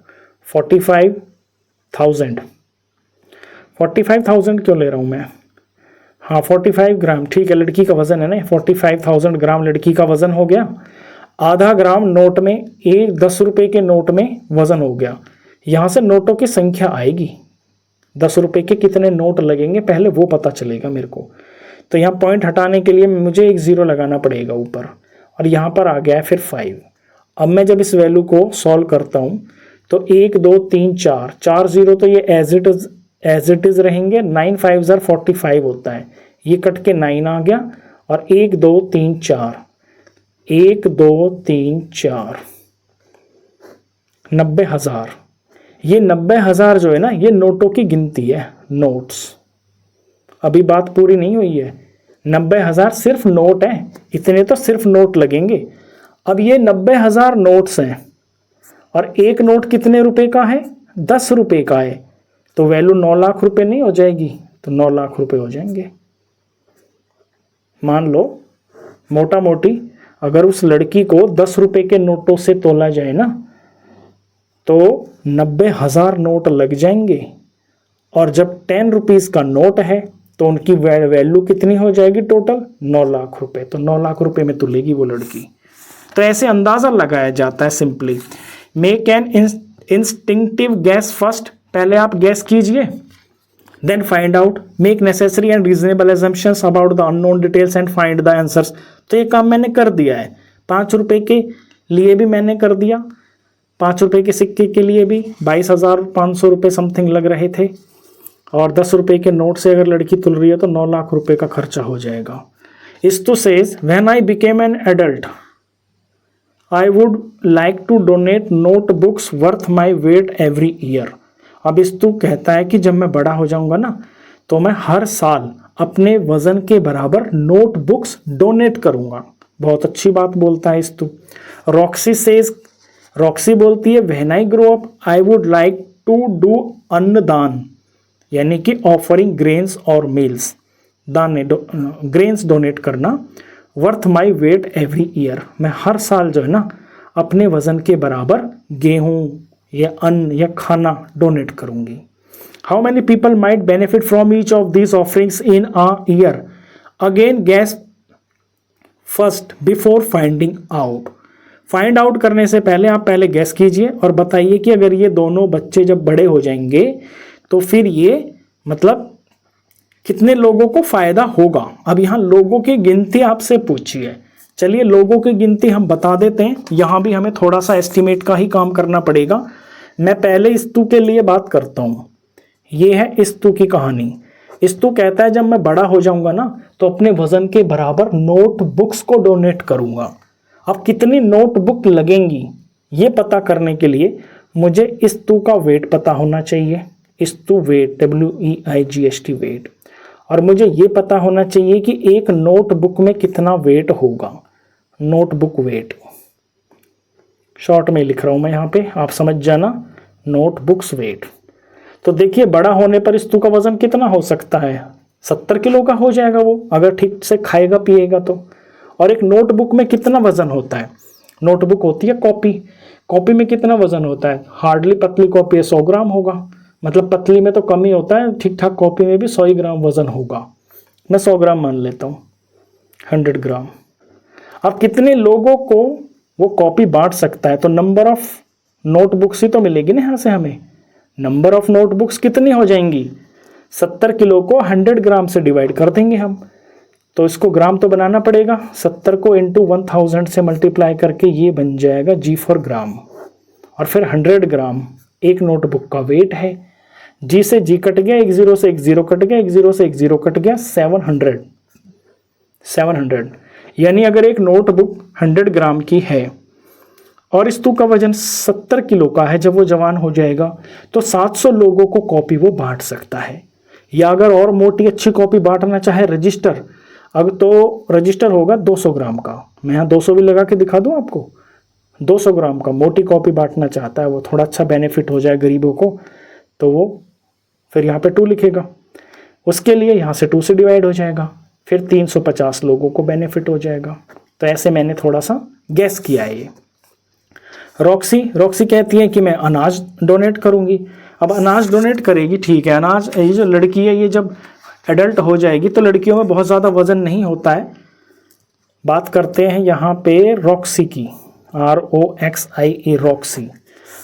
45,000 क्यों ले रहा हूँ मैं, हाँ 45 ग्राम ठीक है, लड़की का वज़न है ना। 45,000 ग्राम लड़की का वज़न हो गया। ½ ग्राम नोट में, एक 10 रुपये के नोट में वज़न हो गया। यहाँ से नोटों की संख्या आएगी, 10 रुपये के कितने नोट लगेंगे पहले वो पता चलेगा मेरे को। तो यहाँ पॉइंट हटाने के लिए मुझे एक 0 लगाना पड़ेगा ऊपर, और यहाँ पर आ गया है फिर 5। अब मैं जब इस वैल्यू को सॉल्व करता हूँ तो 1 2 3 4 0 तो ये एज इट इज़ रहेंगे। 9 5 45 होता है, ये कट के 9 आ गया। और 1 2 3 4 1 2 3 4 90,000। ये 90,000 जो है ना ये नोटों की गिनती है, नोट्स। अभी बात पूरी नहीं हुई है। 90,000 सिर्फ नोट है, इतने तो सिर्फ नोट लगेंगे। अब ये 90,000 नोट्स हैं, और एक नोट कितने रुपए का है? 10 रुपए का है, तो वैल्यू 9 लाख रुपए नहीं हो जाएगी? तो 9 लाख रुपए हो जाएंगे। मान लो मोटा मोटी अगर उस लड़की को 10 रुपए के नोटों से तोला जाए ना, तो 90,000 नोट लग जाएंगे। और जब 10 रुपीज का नोट है तो उनकी वैल्यू कितनी हो जाएगी टोटल? 9 लाख रुपए। तो 9 लाख रुपए में तुलेगी वो लड़की। तो ऐसे अंदाजा लगाया जाता है simply. Make an instinctive guess first, पहले आप गैस कीजिए, then find out, make necessary and reasonable assumptions about the unknown details and find the answers. तो ये काम मैंने कर दिया है। 5 रुपए के लिए भी मैंने कर दिया, 5 रुपए के सिक्के के लिए भी 22,500 रुपये समथिंग लग रहे थे, और 10 रुपए के नोट से अगर लड़की तुल रही है तो 9 लाख रुपए का खर्चा हो जाएगा। Istu says, when I became an adult, I would like to donate notebooks worth my weight every year. अब इस्तु कहता है कि जब मैं बड़ा हो जाऊंगा ना, तो मैं हर साल अपने वजन के बराबर नोटबुक्स डोनेट करूंगा। बहुत अच्छी बात बोलता है इस्तु। रॉक्सी सेज, रॉक्सी बोलती है, when I grow up I would like to do annadaan, यानी कि ऑफरिंग ग्रेन्स और मील्स, दाने ग्रेन्स डोनेट करना, worth my weight every year, मैं हर साल जो है ना अपने वजन के बराबर गेहूं या अन्न या खाना डोनेट करूंगी। How many people might benefit from each of these offerings in a year, again guess first before finding out. Find out करने से पहले आप पहले गैस कीजिए और बताइए कि अगर ये दोनों बच्चे जब बड़े हो जाएंगे तो फिर ये मतलब कितने लोगों को फायदा होगा। अब यहाँ लोगों की गिनती आपसे पूछिए। चलिए लोगों की गिनती हम बता देते हैं, यहाँ भी हमें थोड़ा सा एस्टिमेट का ही काम करना पड़ेगा। मैं पहले इस्तु के लिए बात करता हूँ। ये है इस्तु की कहानी। इस्तु कहता है जब मैं बड़ा हो जाऊंगा ना तो अपने वजन के बराबर नोटबुक्स को डोनेट करूंगा। अब कितनी नोटबुक लगेंगी ये पता करने के लिए मुझे इस्तु का वेट पता होना चाहिए। इस्तु वेट, WEIGHT वेट, और मुझे ये पता होना चाहिए कि एक नोटबुक में कितना वेट होगा। नोटबुक वेट शॉर्ट में लिख रहा हूं मैं यहाँ पे, आप समझ जाना, नोटबुक्स वेट। तो देखिए बड़ा होने पर इस्तु का वजन कितना हो सकता है? 70 किलो का हो जाएगा वो, अगर ठीक से खाएगा पिएगा तो। और एक नोटबुक में कितना वजन होता है? नोटबुक होती है कॉपी, कॉपी में कितना वजन होता है? हार्डली पतली कॉपी है 100 ग्राम होगा, मतलब पतली में तो कम ही होता है, ठीक ठाक कॉपी में भी 100 ग्राम वजन होगा। मैं 100 ग्राम मान लेता हूँ, 100 ग्राम। अब कितने लोगों को वो कॉपी बांट सकता है? तो नंबर ऑफ नोटबुक्स ही तो मिलेगी ना यहाँ से हमें। नंबर ऑफ नोटबुक्स कितनी हो जाएंगी? 70 किलो को 100 ग्राम से डिवाइड कर देंगे हम, तो इसको ग्राम तो बनाना पड़ेगा। 70 को इंटू 1000 से मल्टीप्लाई करके ये बन जाएगा G फॉर ग्राम, और फिर 100 ग्राम एक नोटबुक का वेट है। G से G कट गया, एक 0 से एक 0 कट गया, एक 0 से एक 0 कट गया, 700। यानी अगर एक नोटबुक 100 ग्राम की है और इस्तु का वजन 70 किलो का है, जब वो जवान हो जाएगा तो 700 लोगों को कॉपी वो बांट सकता है। या अगर और मोटी अच्छी कॉपी बांटना चाहे रजिस्टर, अब तो रजिस्टर होगा 200 ग्राम का, मैं यहाँ 200 भी लगा के दिखा दूँ आपको। 200 ग्राम का मोटी कॉपी बांटना चाहता है वो, थोड़ा अच्छा बेनिफिट हो जाए गरीबों को, तो वो फिर यहाँ पे 2 लिखेगा, उसके लिए यहाँ से 2 से डिवाइड हो जाएगा, फिर 350 लोगों को बेनिफिट हो जाएगा। तो ऐसे मैंने थोड़ा सा गैस किया है ये। रॉक्सी कहती है कि मैं अनाज डोनेट करूँगी। अब अनाज डोनेट करेगी, ठीक है, अनाज, ये जो लड़की है ये जब एडल्ट हो जाएगी तो लड़कियों में बहुत ज़्यादा वजन नहीं होता है। बात करते हैं यहाँ पे रॉक्सी की, ROXIE,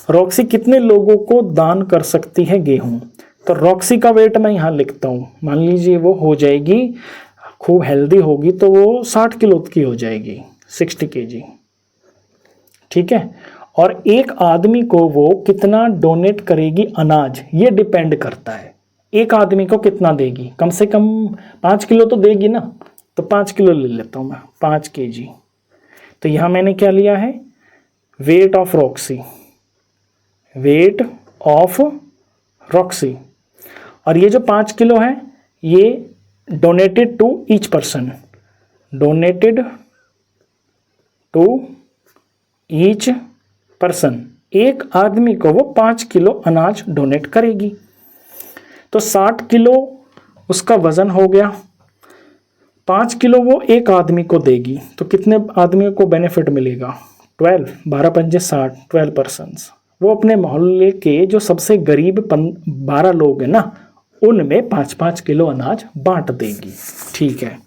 रॉक्सी कितने लोगों को दान कर सकती है गेहूं? तो रॉक्सी का वेट मैं यहाँ लिखता हूँ। मान लीजिए वो हो जाएगी, खूब हेल्दी होगी तो वो 60 किलो की हो जाएगी, 60 kg, ठीक है। और एक आदमी को वो कितना डोनेट करेगी अनाज, ये डिपेंड करता है एक आदमी को कितना देगी। कम से कम 5 किलो तो देगी ना, तो 5 किलो ले लेता हूँ मैं, 5 kg। तो यहाँ मैंने क्या लिया है? Weight of Roxy, weight of Roxy. और ये जो 5 किलो है ये donated to each person, donated to each person, एक आदमी को वो 5 किलो अनाज डोनेट करेगी। तो 60 किलो उसका वजन हो गया, 5 किलो वो एक आदमी को देगी, तो कितने आदमियों को बेनिफिट मिलेगा? 12, 12 पंजे 60, 12 पर्सन्स। वो अपने मोहल्ले के जो सबसे गरीब 12 लोग हैं ना, उनमें 5-5 किलो अनाज बांट देगी। ठीक है।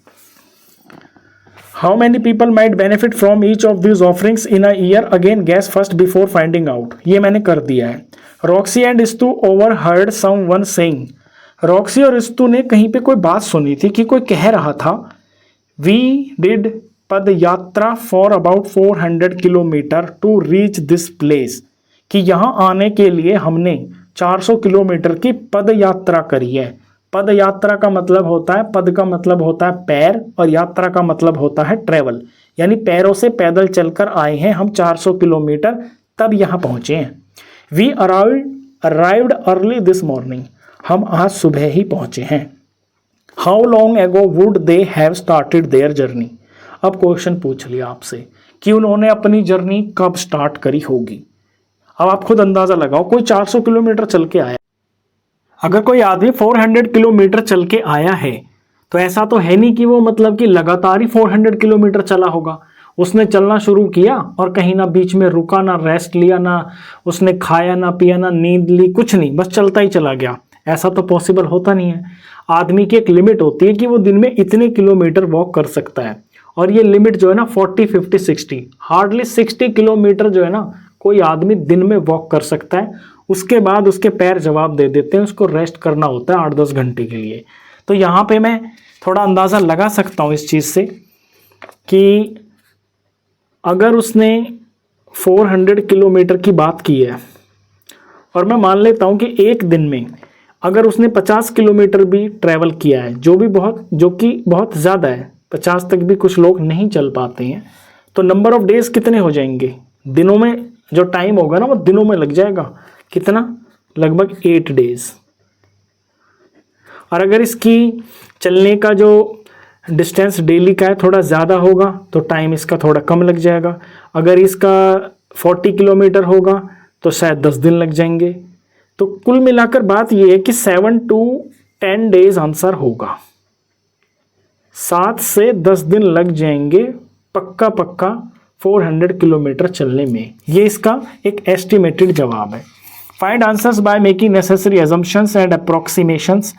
How many people might benefit from each of these offerings in a year? Again guess first before finding out. ये मैंने कर दिया है। Roxy and Stu overheard someone saying. Roxy और स्तू ने कहीं पे कोई बात सुनी थी कि कोई कह रहा था, we did pad yatra for about 400 kilometre to reach this place, कि यहाँ आने के लिए हमने 400 किलोमीटर की पद यात्रा करी है। पद यात्रा का मतलब होता है, पद का मतलब होता है पैर और यात्रा का मतलब होता है ट्रेवल, यानी पैरों से पैदल चलकर आए हैं हम 400 किलोमीटर, तब यहाँ पहुँचे हैं। We arrived early this morning. हम आज सुबह ही पहुँचे हैं। How long ago would they have started their journey? अब क्वेश्चन पूछ लिया आपसे कि उन्होंने अपनी जर्नी कब स्टार्ट करी होगी। अब आप खुद अंदाजा लगाओ, कोई 400 किलोमीटर चल के आया, अगर कोई आदमी 400 किलोमीटर चल के आया है तो ऐसा तो है नहीं कि वो मतलब कि लगातार ही 400 किलोमीटर चला होगा। उसने चलना शुरू किया और कहीं ना बीच में रुका, ना रेस्ट लिया, ना उसने खाया, ना पिया, ना नींद ली, कुछ नहीं, बस चलता ही चला गया। ऐसा तो पॉसिबल होता नहीं है। आदमी की एक लिमिट होती है कि वो दिन में इतने किलोमीटर वॉक कर सकता है, और ये लिमिट जो है ना 40, 50, 60, हार्डली 60 किलोमीटर जो है ना कोई आदमी दिन में वॉक कर सकता है। उसके बाद उसके पैर जवाब दे देते हैं, उसको रेस्ट करना होता है 8-10 घंटे के लिए। तो यहाँ पे मैं थोड़ा अंदाज़ा लगा सकता हूँ इस चीज़ से कि अगर उसने 400 किलोमीटर की बात की है, और मैं मान लेता हूँ कि एक दिन में अगर उसने 50 किलोमीटर भी ट्रैवल किया है, जो कि बहुत ज़्यादा है, 50 तक भी कुछ लोग नहीं चल पाते हैं, तो नंबर ऑफ डेज कितने हो जाएंगे? दिनों में जो टाइम होगा ना वो दिनों में लग जाएगा। कितना? लगभग 8 डेज। और अगर इसकी चलने का जो डिस्टेंस डेली का है थोड़ा ज़्यादा होगा तो टाइम इसका थोड़ा कम लग जाएगा। अगर इसका 40 किलोमीटर होगा तो शायद 10 दिन लग जाएंगे। तो कुल मिलाकर बात यह है कि 7 to 10 डेज आंसर होगा। 7 से 10 दिन लग जाएंगे पक्का 400 किलोमीटर चलने में। ये इसका एक एस्टिमेटेड जवाब है। Find answers by making necessary assumptions and approximations.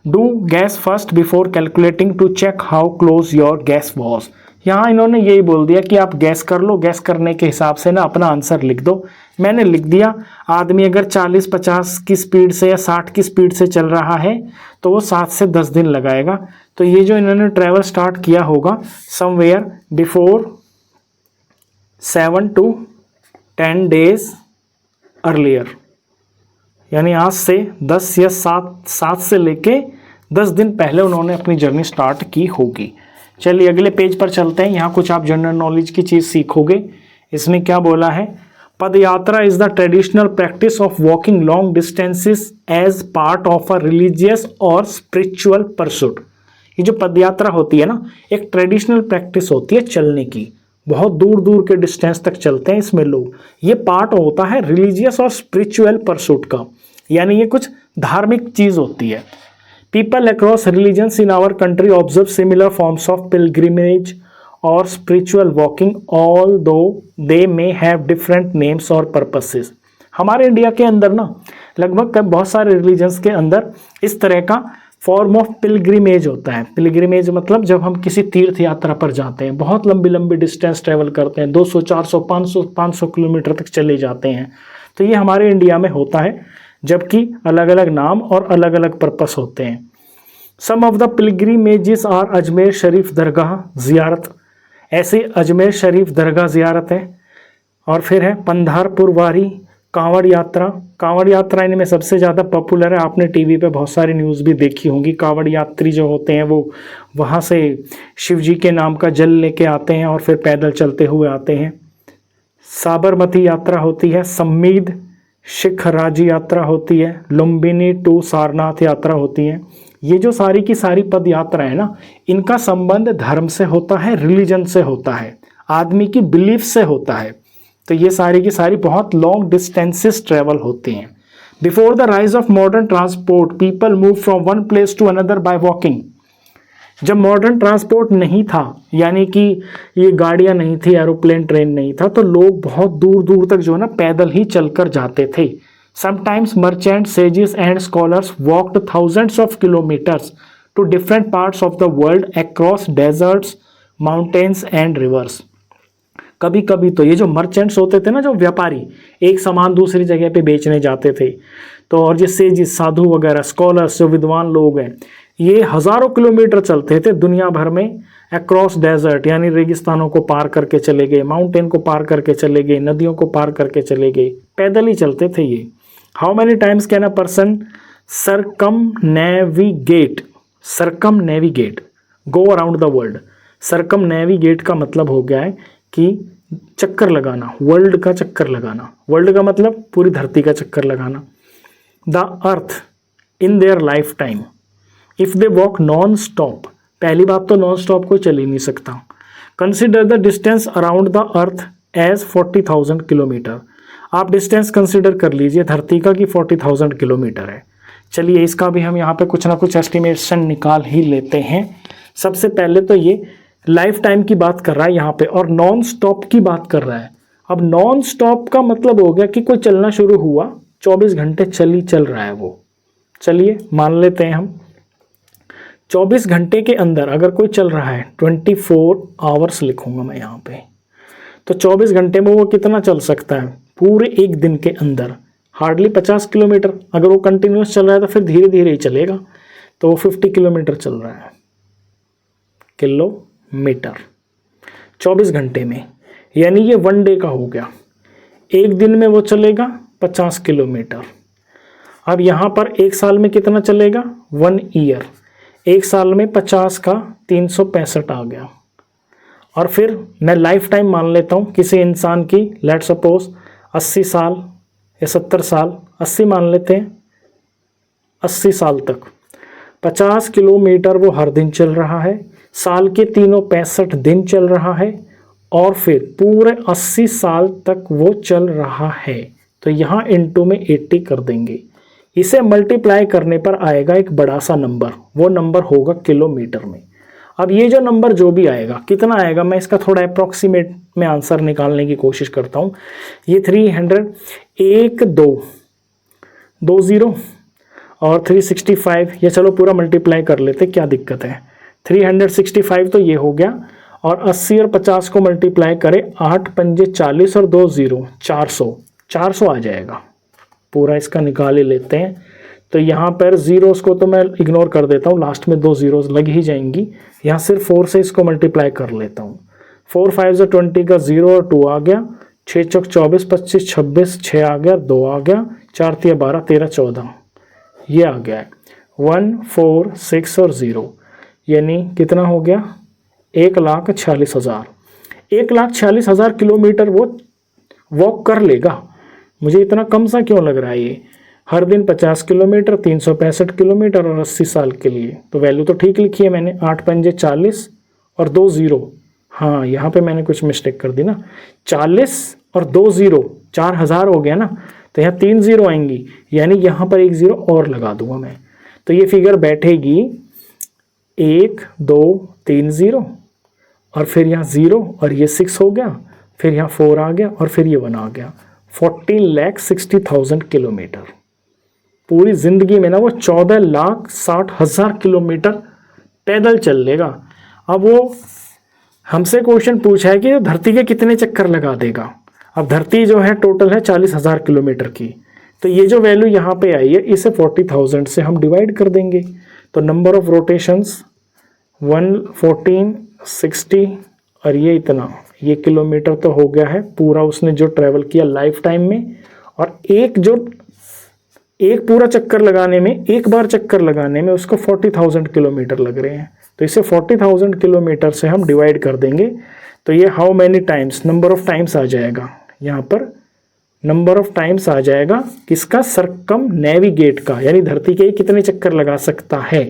Do guess first before calculating to check how close your guess was. यहाँ इन्होंने यही बोल दिया कि आप गैस कर लो, गैस करने के हिसाब से ना अपना आंसर लिख दो। मैंने लिख दिया, आदमी अगर 40-50 की स्पीड से या 60 की स्पीड से चल रहा है तो वो 7 से 10 दिन लगाएगा। तो ये जो इन्होंने ट्रैवल स्टार्ट किया होगा somewhere before 7 to 10 days earlier, यानी आज से 10 या 7 से लेके 10 दिन पहले उन्होंने अपनी जर्नी स्टार्ट की होगी। चलिए अगले पेज पर चलते हैं। यहाँ कुछ आप जनरल नॉलेज की चीज़ सीखोगे। इसमें क्या बोला है? Padyatra is the traditional practice of walking long distances as part of a religious or spiritual pursuit. ये जो पदयात्रा होती है ना, एक ट्रेडिशनल प्रैक्टिस होती है चलने की, बहुत दूर दूर के डिस्टेंस तक चलते हैं इसमें लोग। ये पार्ट होता है रिलीजियस और स्पिरिचुअल परसूट का, यानी ये कुछ धार्मिक चीज़ होती है। People across religions in our country observe similar forms of pilgrimage और spiritual walking although they may have different names और पर्पसेस। हमारे इंडिया के अंदर ना लगभग बहुत सारे रिलीजन्स के अंदर इस तरह का फॉर्म ऑफ पिलग्रिमेज होता है। पिलग्रिमेज मतलब जब हम किसी तीर्थ यात्रा पर जाते हैं, बहुत लंबी लंबी डिस्टेंस ट्रेवल करते हैं, 200, 400, 500 किलोमीटर तक चले जाते हैं, तो ये हमारे इंडिया में होता है, जबकि अलग अलग नाम और अलग अलग पर्पस होते हैं। सम of the पिलग्रिमेजेस are Ajmer Sharif दरगाह ज़ियारत, ऐसे अजमेर शरीफ दरगाह ज़ियारत है। और फिर है पंधारपुर वारी, कांवड़ यात्रा। कांवड़ यात्रा इनमें सबसे ज़्यादा पॉपुलर है, आपने टीवी पे बहुत सारी न्यूज़ भी देखी होंगी। कांवड़ यात्री जो होते हैं वो वहाँ से शिव जी के नाम का जल लेके आते हैं और फिर पैदल चलते हुए आते हैं। साबरमती यात्रा होती है, सम्मीद शिखराजी यात्रा होती है, लुम्बिनी टू सारनाथ यात्रा होती है। ये जो सारी की सारी पद यात्रा है ना, इनका संबंध धर्म से होता है, रिलीजन से होता है, आदमी की बिलीफ से होता है। तो ये सारी की सारी बहुत लॉन्ग डिस्टेंसेस ट्रेवल होते हैं। Before the rise of modern transport people move from one place to another by walking. जब मॉडर्न ट्रांसपोर्ट नहीं था, यानी कि ये गाड़ियां नहीं थी, एरोप्लेन ट्रेन नहीं था, तो लोग बहुत दूर दूर तक जो है ना पैदल ही चलकर जाते थे। Sometimes merchants, sages and scholars walked thousands of kilometres to different parts of the world across deserts, mountains and rivers. कभी कभी तो ये जो मर्चेंट्स होते थे ना, जो व्यापारी एक सामान दूसरी जगह पे बेचने जाते थे, तो और ये सेजिस, साधु वगैरह, स्कॉलर्स, जो विद्वान लोग हैं, ये हजारों किलोमीटर चलते थे दुनिया भर में अक्रॉस डेजर्ट, यानी रेगिस्तानों को पार करके चले गए, माउंटेन को पार करके चले गए, नदियों को पार करके चले गए, पैदल ही चलते थे ये। How many times can a person circumnavigate, circumnavigate, go around the world. Circumnavigate का मतलब हो गया है कि चक्कर लगाना, वर्ल्ड का चक्कर लगाना। वर्ल्ड का मतलब पूरी धरती का चक्कर लगाना। The earth in their life time if they walk non stop. पहली बात तो नॉन स्टॉप कोई चल ही नहीं सकता। Consider the distance around the earth as 40,000 kilometre. आप डिस्टेंस कंसिडर कर लीजिए धरती का कि 40,000 किलोमीटर है। चलिए इसका भी हम यहाँ पे कुछ ना कुछ एस्टिमेशन निकाल ही लेते हैं। सबसे पहले तो ये लाइफ टाइम की बात कर रहा है यहाँ पे, और नॉन स्टॉप की बात कर रहा है। अब नॉन स्टॉप का मतलब हो गया कि कोई चलना शुरू हुआ, 24 घंटे चल रहा है वो। चलिए मान लेते हैं हम 24 घंटे के अंदर अगर कोई चल रहा है, 24 आवर्स लिखूंगा मैं यहाँ पे, तो 24 घंटे में वो कितना चल सकता है पूरे एक दिन के अंदर? Hardly 50 kilometre. अगर वो कंटिन्यूस चल रहा है तो फिर धीरे धीरे ही चलेगा, तो वो 50 किलोमीटर चल रहा है, किलोमीटर 24 घंटे में, यानी ये वन डे का हो गया। एक दिन में वो चलेगा 50 किलोमीटर। अब यहाँ पर एक साल में कितना चलेगा? 1 ईयर। एक साल में 50 का 365 आ गया। और फिर मैं लाइफ टाइम मान लेता हूँ किसी इंसान की, लेट सपोज 80 साल या 70 साल, 80 मान लेते हैं, 80 साल तक 50 किलोमीटर वो हर दिन चल रहा है, साल के 365 दिन चल रहा है, और फिर पूरे 80 साल तक वो चल रहा है। तो यहाँ इनटू में 80 कर देंगे। इसे मल्टीप्लाई करने पर आएगा एक बड़ा सा नंबर, वो नंबर होगा किलोमीटर में। अब ये जो नंबर जो भी आएगा, कितना आएगा, मैं इसका थोड़ा अप्रॉक्सीमेट में आंसर निकालने की कोशिश करता हूँ। ये 300, 1 2 0 और 365, ये चलो पूरा मल्टीप्लाई कर लेते, क्या दिक्कत है। 365 तो ये हो गया, और 80 और 50 को मल्टीप्लाई करें, 8 पंजे 40 और 2 0, 400 आ जाएगा। पूरा इसका निकाल ही लेते हैं। तो यहाँ पर जीरोस को तो मैं इग्नोर कर देता हूँ, लास्ट में 2 जीरोस लग ही जाएंगी। यहाँ सिर्फ 4 से इसको मल्टीप्लाई कर लेता हूँ। 4 5 से 20 का 0 और 2 आ गया, 6 चौक 24, 25 26, 6 आ गया, 2 आ गया, 4 3 12, 13 14, ये आ गया 1 4 6 और 0, यानी कितना हो गया? 1,46,000। 1,46,000 किलोमीटर वो वॉक कर लेगा। मुझे इतना कम सा क्यों लग रहा है ये? हर दिन 50 किलोमीटर, 365 किलोमीटर और 80 साल के लिए, तो वैल्यू तो ठीक लिखी है मैंने, 8 पंजे 40 और 2 0। हाँ, यहाँ पे मैंने कुछ मिस्टेक कर दी ना, 40 और 2 0, 4,000 हो गया ना, तो यहाँ 3 0 आएंगी, यानी यहाँ पर 1 0 और लगा दूंगा मैं, तो ये फिगर बैठेगी 1 2 3 0, और फिर यहाँ 0 और ये 6 हो गया, फिर यहाँ 4 आ गया, और फिर ये 1 आ गया। 40,60,000 किलोमीटर। पूरी जिंदगी में ना वो 14,60,000 किलोमीटर पैदल चल लेगा। अब वो हमसे क्वेश्चन पूछा है कि धरती के कितने चक्कर लगा देगा। अब धरती जो है टोटल है 40,000 किलोमीटर की, तो ये जो वैल्यू यहाँ पे आई है इसे 40,000 से हम डिवाइड कर देंगे, तो नंबर ऑफ रोटेशंस 114 60 और ये इतना, ये किलोमीटर तो हो गया है पूरा उसने जो ट्रैवल किया लाइफ टाइम में। और एक पूरा चक्कर लगाने में, एक बार चक्कर लगाने में उसको 40,000 किलोमीटर लग रहे हैं, तो इसे 40,000 किलोमीटर से हम डिवाइड कर देंगे। तो ये how many times, number of times आ जाएगा, यहाँ पर नंबर ऑफ टाइम्स आ जाएगा किसका? सर्कमनेविगेट का, यानी धरती के कितने चक्कर लगा सकता है।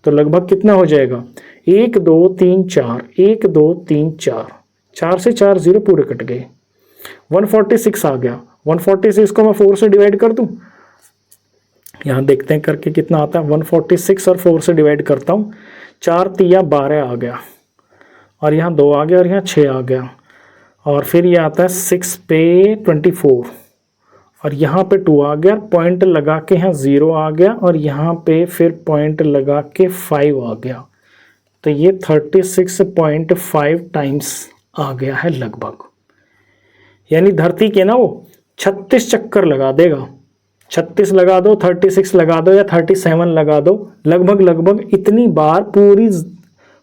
तो लगभग कितना हो जाएगा? 1 2 3 4, 1 2 3 4, 4 से 4 0 पूरे कट गए, 146 आ गया। 146 को मैं 4 से डिवाइड कर दूं, यहाँ देखते हैं करके कितना आता है। 146 और 4 से डिवाइड करता हूँ, 4 तिया 12 आ गया, और यहाँ 2 आ गया, और यहाँ 6 आ गया, और फिर ये आता है 6 पे 24, और यहाँ पे 2 आ गया, पॉइंट लगा के यहाँ 0 आ गया, और यहाँ पे फिर पॉइंट लगा के 5 आ गया। तो ये 36.5 टाइम्स आ गया है लगभग। यानी धरती के ना वो 36 चक्कर लगा देगा। 36 लगा दो, 36 लगा दो, या 37 लगा दो, लगभग इतनी बार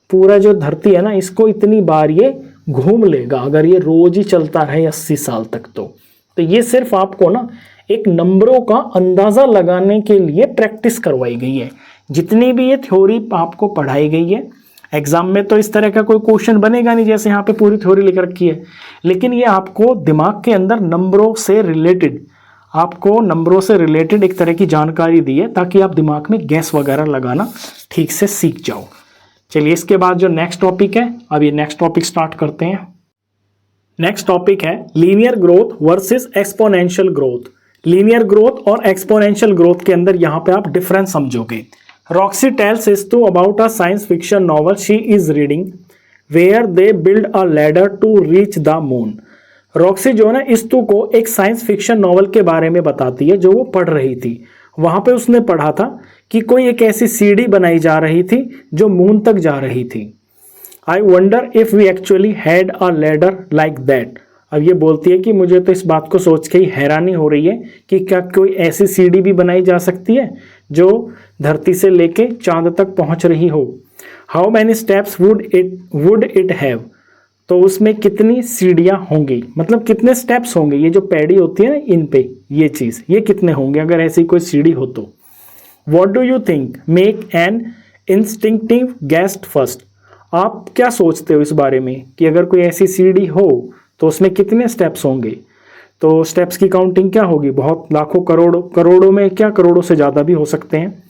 पूरा जो धरती है ना, इसको इतनी बार ये घूम लेगा अगर ये रोज ही चलता रहे 80 साल तक। तो ये सिर्फ आपको ना एक नंबरों का अंदाजा लगाने के लिए प्रैक्टिस करवाई गई है। जितनी भी ये थ्योरी आपको पढ़ाई गई है, एग्जाम में तो इस तरह का कोई क्वेश्चन बनेगा नहीं जैसे यहाँ पे पूरी थ्योरी लिख रखी है, लेकिन ये आपको दिमाग के अंदर नंबरों से रिलेटेड एक तरह की जानकारी दी है, ताकि आप दिमाग में गैस वगैरह लगाना ठीक से सीख जाओ। चलिए इसके बाद जो नेक्स्ट टॉपिक है, अब ये नेक्स्ट टॉपिक स्टार्ट करते हैं। नेक्स्ट टॉपिक है linear growth versus exponential growth. Linear growth और एक्सपोनेंशियल ग्रोथ के अंदर यहाँ पे आप डिफरेंस समझोगे। Roxy tells story about a science fiction novel she is reading where they build a ladder to reach the moon. Roxy जो है ना इस्तू को एक साइंस फिक्शन नॉवल के बारे में बताती है जो वो पढ़ रही थी। वहां पे उसने पढ़ा था कि कोई एक ऐसी सीढ़ी बनाई जा रही थी जो मून तक जा रही थी। I wonder if we actually had a ladder like that. अब ये बोलती है कि मुझे तो इस बात को सोच के ही हैरानी हो रही है कि क्या कोई ऐसी सीढ़ी भी बनाई जा सकती है जो धरती से लेके चांद तक पहुंच रही हो। How many steps would it have. तो उसमें कितनी सीढ़ियां होंगी, मतलब कितने स्टेप्स होंगे। ये जो पैड़ी होती है ना इन पे, ये चीज, ये कितने होंगे अगर ऐसी कोई सीढ़ी हो तो। What do you think, make an instinctive guest first. आप क्या सोचते हो इस बारे में कि अगर कोई ऐसी सीढ़ी हो तो उसमें कितने स्टेप्स होंगे। तो स्टेप्स की काउंटिंग क्या होगी, बहुत लाखों करोड़ों में, क्या करोड़ों से ज़्यादा भी हो सकते हैं।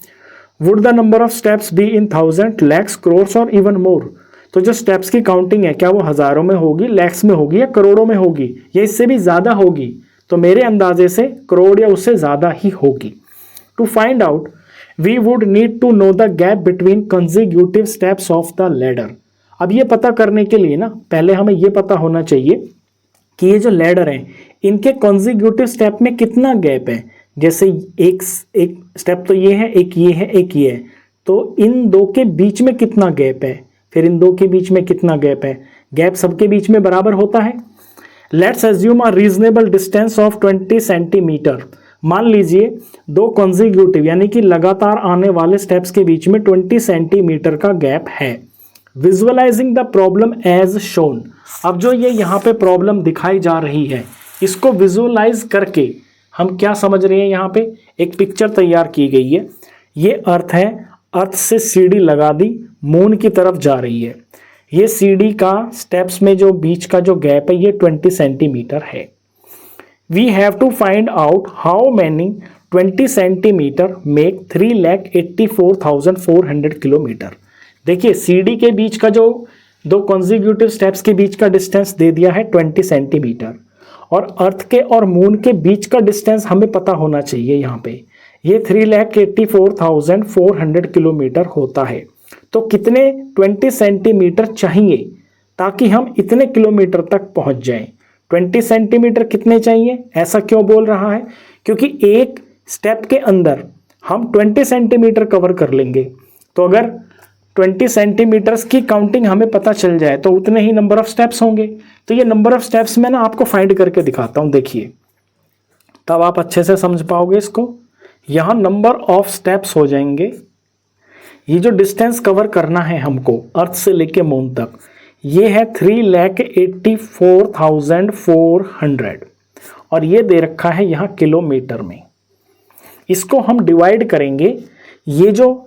Would the number of steps be in 1000 lakhs crores और इवन मोर। तो जो स्टेप्स की काउंटिंग है क्या वो हज़ारों में होगी, लैक्स में होगी, या करोड़ों में होगी, या इससे भी ज़्यादा होगी। तो मेरे अंदाजे से करोड़ या उससे ज़्यादा ही होगी। To find out we would need to know the gap between consecutive steps of the ladder. अब ये पता करने के लिए ना पहले हमें ये पता होना चाहिए कि ये जो लैडर है इनके कंसेक्यूटिव स्टेप में कितना गैप है। जैसे एक स्टेप तो ये है, एक ये है, एक ये है, तो इन दो के बीच में कितना गैप है, फिर इन दो के बीच में कितना गैप है। गैप सबके बीच में बराबर होता है। Let's assume a reasonable distance of 20 centimetre. मान लीजिए दो कंसेक्यूटिव यानी कि लगातार आने वाले स्टेप्स के बीच में 20 सेंटीमीटर का गैप है। Visualising the problem as shown. अब जो ये यहाँ पे प्रॉब्लम दिखाई जा रही है इसको विजुअलाइज करके हम क्या समझ रहे हैं, यहाँ पे एक पिक्चर तैयार की गई है। ये अर्थ है, अर्थ से सीढ़ी लगा दी, मून की तरफ जा रही है। ये सीढ़ी का स्टेप्स में जो बीच का जो गैप है ये 20 सेंटीमीटर है। We have to find out how many 20 centimetre make 3,84,400 kilometre. देखिए सीढ़ी के बीच का जो दो कंसेक्यूटिव स्टेप्स के बीच का डिस्टेंस दे दिया है 20 सेंटीमीटर, और अर्थ के और मून के बीच का डिस्टेंस हमें पता होना चाहिए। यहाँ पे ये 3,84,400 किलोमीटर होता है। तो कितने 20 सेंटीमीटर चाहिए ताकि हम इतने किलोमीटर तक पहुंच जाएं। 20 सेंटीमीटर कितने चाहिए, ऐसा क्यों बोल रहा है, क्योंकि एक स्टेप के अंदर हम 20 सेंटीमीटर कवर कर लेंगे। तो अगर 20 सेंटीमीटर्स की काउंटिंग हमें पता चल जाए तो उतने ही नंबर ऑफ स्टेप्स होंगे। तो ये नंबर ऑफ स्टेप्स मैं ना आपको फाइंड करके दिखाता हूं, देखिए तब आप अच्छे से समझ पाओगे इसको। यहां नंबर ऑफ स्टेप्स हो जाएंगे, ये जो डिस्टेंस कवर करना है हमको अर्थ से लेके मून तक, ये है 3,84,400, और ये दे रखा है यहाँ किलोमीटर में। इसको हम डिवाइड करेंगे, ये जो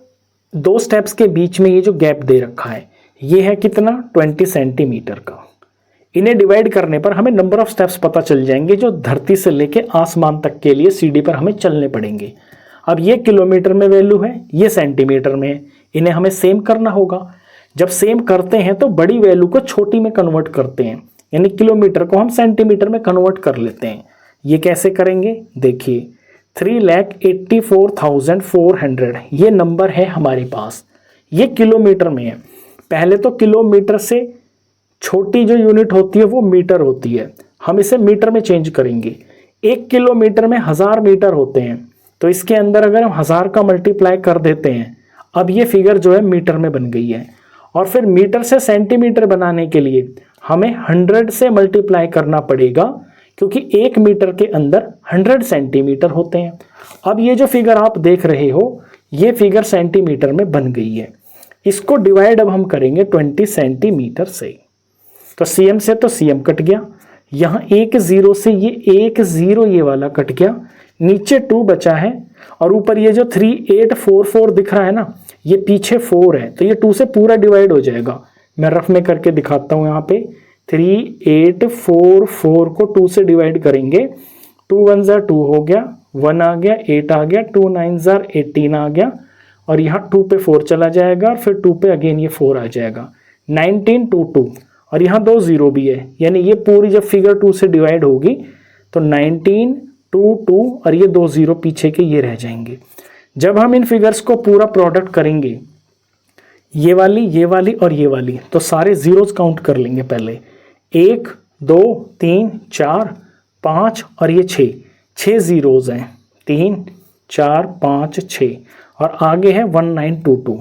दो स्टेप्स के बीच में ये जो गैप दे रखा है ये है कितना 20 सेंटीमीटर का। इन्हें डिवाइड करने पर हमें नंबर ऑफ स्टेप्स पता चल जाएंगे जो धरती से लेके आसमान तक के लिए सीढ़ी पर हमें चलने पड़ेंगे। अब ये किलोमीटर में वैल्यू है, ये सेंटीमीटर में है, इन्हें हमें सेम करना होगा। जब सेम करते हैं तो बड़ी वैल्यू को छोटी में कन्वर्ट करते हैं। यानी किलोमीटर को हम सेंटीमीटर में कन्वर्ट कर लेते हैं। ये कैसे करेंगे, देखिए 3,84,400 ये नंबर है हमारे पास, ये किलोमीटर में है। पहले तो किलोमीटर से छोटी जो यूनिट होती है वो मीटर होती है, हम इसे मीटर में चेंज करेंगे। 1 किलोमीटर में 1000 मीटर होते हैं, तो इसके अंदर अगर हम 1000 का मल्टीप्लाई कर देते हैं, अब ये फिगर जो है मीटर में बन गई है। और फिर मीटर से सेंटीमीटर बनाने के लिए हमें 100 से मल्टीप्लाई करना पड़ेगा, क्योंकि 1 मीटर के अंदर 100 सेंटीमीटर होते हैं। अब ये जो फिगर आप देख रहे हो, ये फिगर सेंटीमीटर में बन गई है। इसको डिवाइड अब हम करेंगे 20 सेंटीमीटर से, तो सीएम से तो सीएम कट गया, यहाँ 1 0 से ये 1 0 ये वाला कट गया, नीचे 2 बचा है, और ऊपर ये जो 3844 दिख रहा है ना, ये पीछे 4 है, तो ये 2 से पूरा डिवाइड हो जाएगा। मैं रफ में करके दिखाता हूँ। यहाँ पे 3844 को 2 से डिवाइड करेंगे, 2 1 2 हो गया, 1 आ गया, 8 आ गया, 2 9 18 आ गया, और यहाँ 2 पे 4 चला जाएगा, और फिर 2 पे अगेन ये 4 आ जाएगा, 19 2 2, और यहाँ 2 0 भी है, यानी ये पूरी जब फिगर 2 से डिवाइड होगी तो 19 2 2, और ये 2 0 पीछे के ये रह जाएंगे। जब हम इन फिगर्स को पूरा प्रोडक्ट करेंगे, ये वाली और ये वाली, तो सारे जीरोस काउंट कर लेंगे पहले। 1 2 3 4 5 और ये 6 जीरोस हैं, 3 4 5 6, और आगे है 1922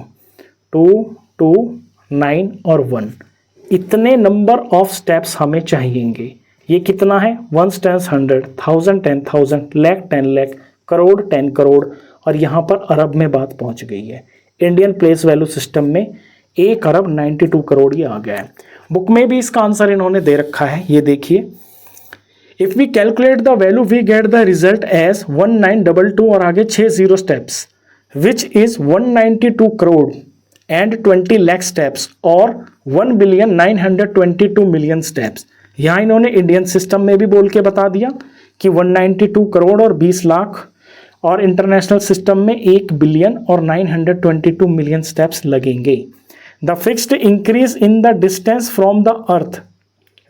2 2 9 और 1। इतने नंबर ऑफ स्टेप्स हमें चाहिएंगे। ये कितना है, 1 टाइम्स 100, 1000 10,000, लाख 10 लाख, करोड़ 10 करोड़, और यहाँ पर अरब में बात पहुँच गई है। इंडियन प्लेस वैल्यू सिस्टम में 1 अरब 92 करोड़ ये आ गया है। बुक में भी इसका आंसर इन्होंने दे रखा है, ये देखिए। If we calculate the value we get the result as 1922 और आगे 60 steps which is 192 crore and 20 lakh steps और 1,922 मिलियन स्टेप्स। यहाँ इन्होंने इंडियन सिस्टम में भी बोल के बता दिया कि 192 करोड़ और 20 लाख, और इंटरनेशनल सिस्टम में 1 बिलियन और 922 मिलियन स्टेप्स लगेंगे। The fixed increase in the distance from the earth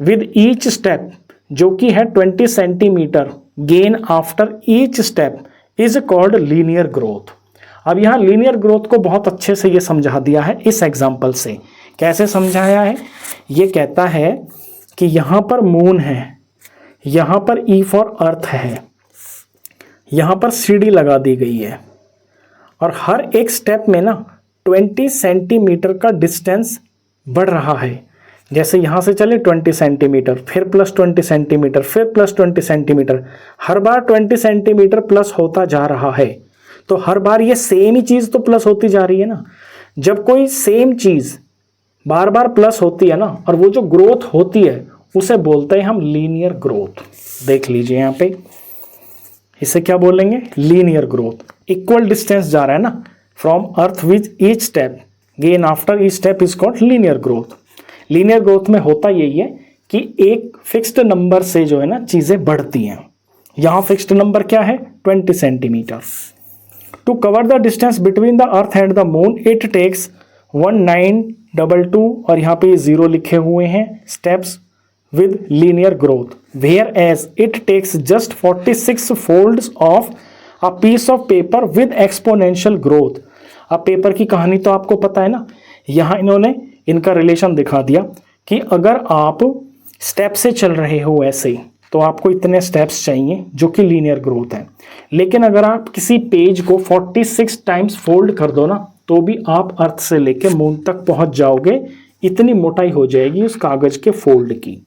with each step, जो कि है 20 centimetre gain after each step, is called linear growth. अब यहाँ लीनियर ग्रोथ को बहुत अच्छे से ये समझा दिया है इस एग्जाम्पल से। कैसे समझाया है, ये कहता है कि यहाँ पर मून है, यहाँ पर ई फॉर अर्थ है, यहाँ पर सीढ़ी लगा दी गई है, और हर एक स्टेप में ना 20 सेंटीमीटर का डिस्टेंस बढ़ रहा है। जैसे यहाँ से चले 20 सेंटीमीटर, फिर प्लस 20 सेंटीमीटर, फिर प्लस 20 सेंटीमीटर, हर बार 20 सेंटीमीटर प्लस होता जा रहा है। तो हर बार ये सेम ही चीज़ तो प्लस होती जा रही है ना। जब कोई सेम चीज़ बार बार प्लस होती है ना, और वो जो ग्रोथ होती है उसे बोलते हैं हम लीनियर ग्रोथ। देख लीजिए यहाँ पे, इसे क्या बोलेंगे, लीनियर ग्रोथ। इक्वल डिस्टेंस जा रहा है ना from earth with each step, gain after each step is called linear growth. Linear growth में होता यही है कि एक फिक्स्ड नंबर से जो है ना चीज़ें बढ़ती हैं। यहाँ फिक्स्ड नंबर क्या है, 20 centimetre. To cover the distance between the earth and the moon it takes 1922, और यहाँ पे 0 लिखे हुए हैं, steps with linear growth, whereas it takes just 46 folds of a piece of paper with exponential growth। अब paper की कहानी तो आपको पता है ना, यहाँ इन्होंने इनका रिलेशन दिखा दिया कि अगर आप स्टेप से चल रहे हो ऐसे, तो आपको इतने स्टेप्स चाहिए जो कि लीनियर ग्रोथ है। लेकिन अगर आप किसी पेज को 46 टाइम्स फोल्ड कर दो ना, तो भी आप अर्थ से लेके मून तक पहुंच जाओगे, इतनी मोटाई हो जाएगी उस कागज के फोल्ड की।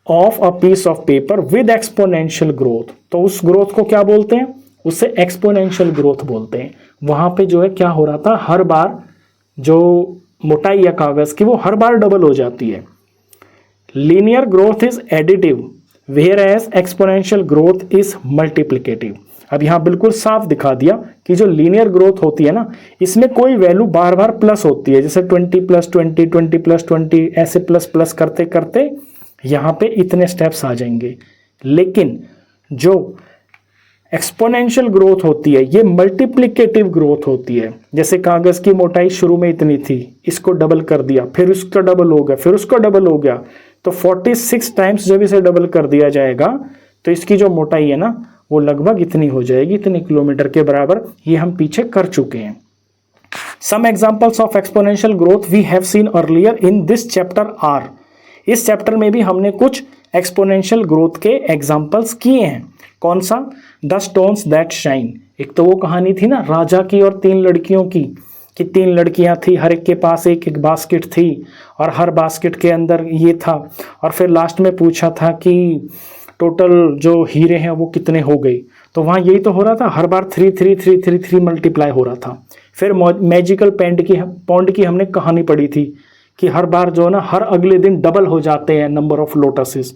Of a piece of paper with exponential growth, तो उस ग्रोथ को क्या बोलते हैं, उसे एक्सपोनेंशियल ग्रोथ बोलते हैं। वहां पे जो है क्या हो रहा था, हर बार जो मोटाई या कागज की वो हर बार डबल हो जाती है। Linear growth is additive whereas exponential growth is multiplicative. अब यहाँ बिल्कुल साफ दिखा दिया कि जो लीनियर ग्रोथ होती है ना, इसमें कोई वैल्यू बार बार प्लस होती है, जैसे 20 + 20 20 + 20 ऐसे प्लस प्लस करते करते यहाँ पे इतने स्टेप्स आ जाएंगे। लेकिन जो एक्सपोनेंशियल ग्रोथ होती है ये मल्टीप्लिकेटिव ग्रोथ होती है। जैसे कागज की मोटाई शुरू में इतनी थी, इसको डबल कर दिया, फिर उसका डबल हो गया, फिर उसका डबल हो गया, तो 46 टाइम्स जब इसे डबल कर दिया जाएगा तो इसकी जो मोटाई है ना वो लगभग इतनी हो जाएगी, इतने किलोमीटर के बराबर। ये हम पीछे कर चुके हैं। Some examples of exponential growth we have seen earlier in this chapter are. इस चैप्टर में भी हमने कुछ एक्सपोनेंशियल ग्रोथ के एग्जाम्पल्स किए हैं। कौन सा? The stones that shine. एक तो वो कहानी थी ना राजा की और 3 लड़कियों की, कि 3 लड़कियां थी, हर एक के पास एक एक बास्केट थी और हर बास्केट के अंदर ये था, और फिर लास्ट में पूछा था कि टोटल जो हीरे हैं वो कितने हो गए। तो वहाँ यही तो हो रहा था, हर बार 3 मल्टीप्लाई हो रहा था। फिर मैजिकल पॉन्ड की हमने कहानी पढ़ी थी कि हर बार जो है ना हर अगले दिन डबल हो जाते हैं number of lotuses.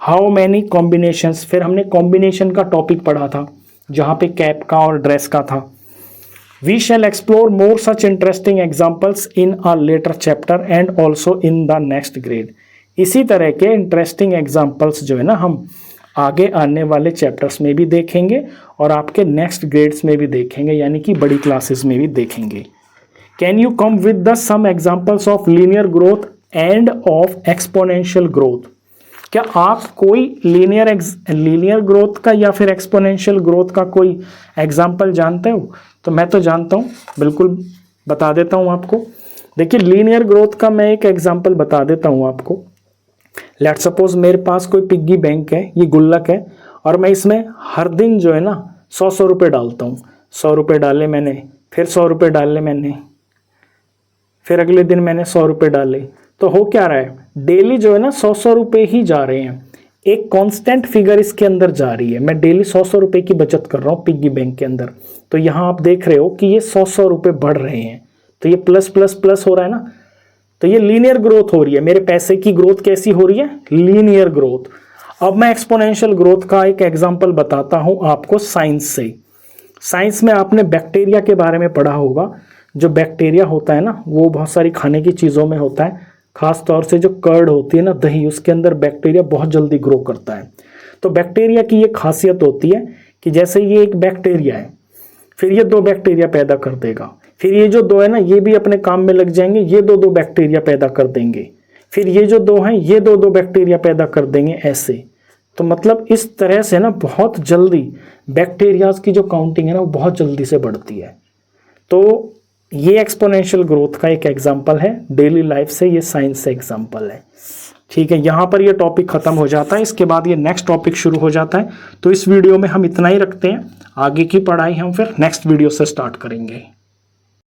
How many combinations, फिर हमने कॉम्बिनेशन का टॉपिक पढ़ा था जहाँ पे कैप का और ड्रेस का था। We shall explore more such interesting examples in a later chapter and also in the next grade. इसी तरह के इंटरेस्टिंग एग्जाम्पल्स जो है ना हम आगे आने वाले चैप्टर्स में भी देखेंगे और आपके नेक्स्ट ग्रेड्स में भी देखेंगे, यानी कि बड़ी क्लासेस में भी देखेंगे। Can you come with the some examples of linear growth and of exponential growth. क्या आप कोई लीनियर ग्रोथ का या फिर एक्सपोनेंशियल ग्रोथ का कोई एग्जाम्पल जानते हो? तो मैं तो जानता हूँ, बिल्कुल बता देता हूँ आपको। देखिए लीनियर ग्रोथ का मैं एक एग्जाम्पल बता देता हूँ आपको। लेट्स सपोज मेरे पास कोई पिग्गी बैंक है, ये गुल्लक है, और मैं इसमें हर दिन जो है ना 100 रुपये डालता हूँ। 100 रुपये डाले मैंने, फिर 100 रुपये डाले मैंने, फिर अगले दिन मैंने 100 रुपये डाले। तो हो क्या रहा है, डेली जो है ना 100 रुपये ही जा रहे हैं। एक कांस्टेंट फिगर इसके अंदर जा रही है। मैं डेली 100 रुपये की बचत कर रहा हूँ पिग्गी बैंक के अंदर। तो यहाँ आप देख रहे हो कि ये 100 रुपये बढ़ रहे हैं, तो ये प्लस प्लस प्लस हो रहा है ना। तो ये लीनियर ग्रोथ हो रही है। मेरे पैसे की ग्रोथ कैसी हो रही है? Linear growth. अब मैं एक्सपोनेंशियल ग्रोथ का एक एग्जांपल बताता हूं आपको साइंस से। साइंस में आपने बैक्टीरिया के बारे में पढ़ा होगा। जो बैक्टीरिया होता है ना वो बहुत सारी खाने की चीज़ों में होता है, खास तौर से जो कर्ड होती है ना दही, उसके अंदर बैक्टीरिया बहुत जल्दी ग्रो करता है। तो बैक्टीरिया की ये खासियत होती है कि जैसे ये एक बैक्टीरिया है, फिर ये 2 बैक्टीरिया पैदा कर देगा, फिर ये जो 2 है ना ये भी अपने काम में लग जाएंगे, ये 2 बैक्टीरिया पैदा कर देंगे, फिर ये जो 2 हैं ये 2 बैक्टीरिया पैदा कर देंगे, ऐसे। तो मतलब इस तरह से ना बहुत जल्दी बैक्टीरियाज की जो काउंटिंग है ना वो बहुत जल्दी से बढ़ती है। तो ये एक्सपोनेंशियल ग्रोथ का एक एग्जाम्पल है डेली लाइफ से, ये साइंस से एग्जाम्पल है। ठीक है, यहाँ पर ये टॉपिक खत्म हो जाता है। इसके बाद ये नेक्स्ट टॉपिक शुरू हो जाता है। तो इस वीडियो में हम इतना ही रखते हैं, आगे की पढ़ाई हम फिर नेक्स्ट वीडियो से स्टार्ट करेंगे।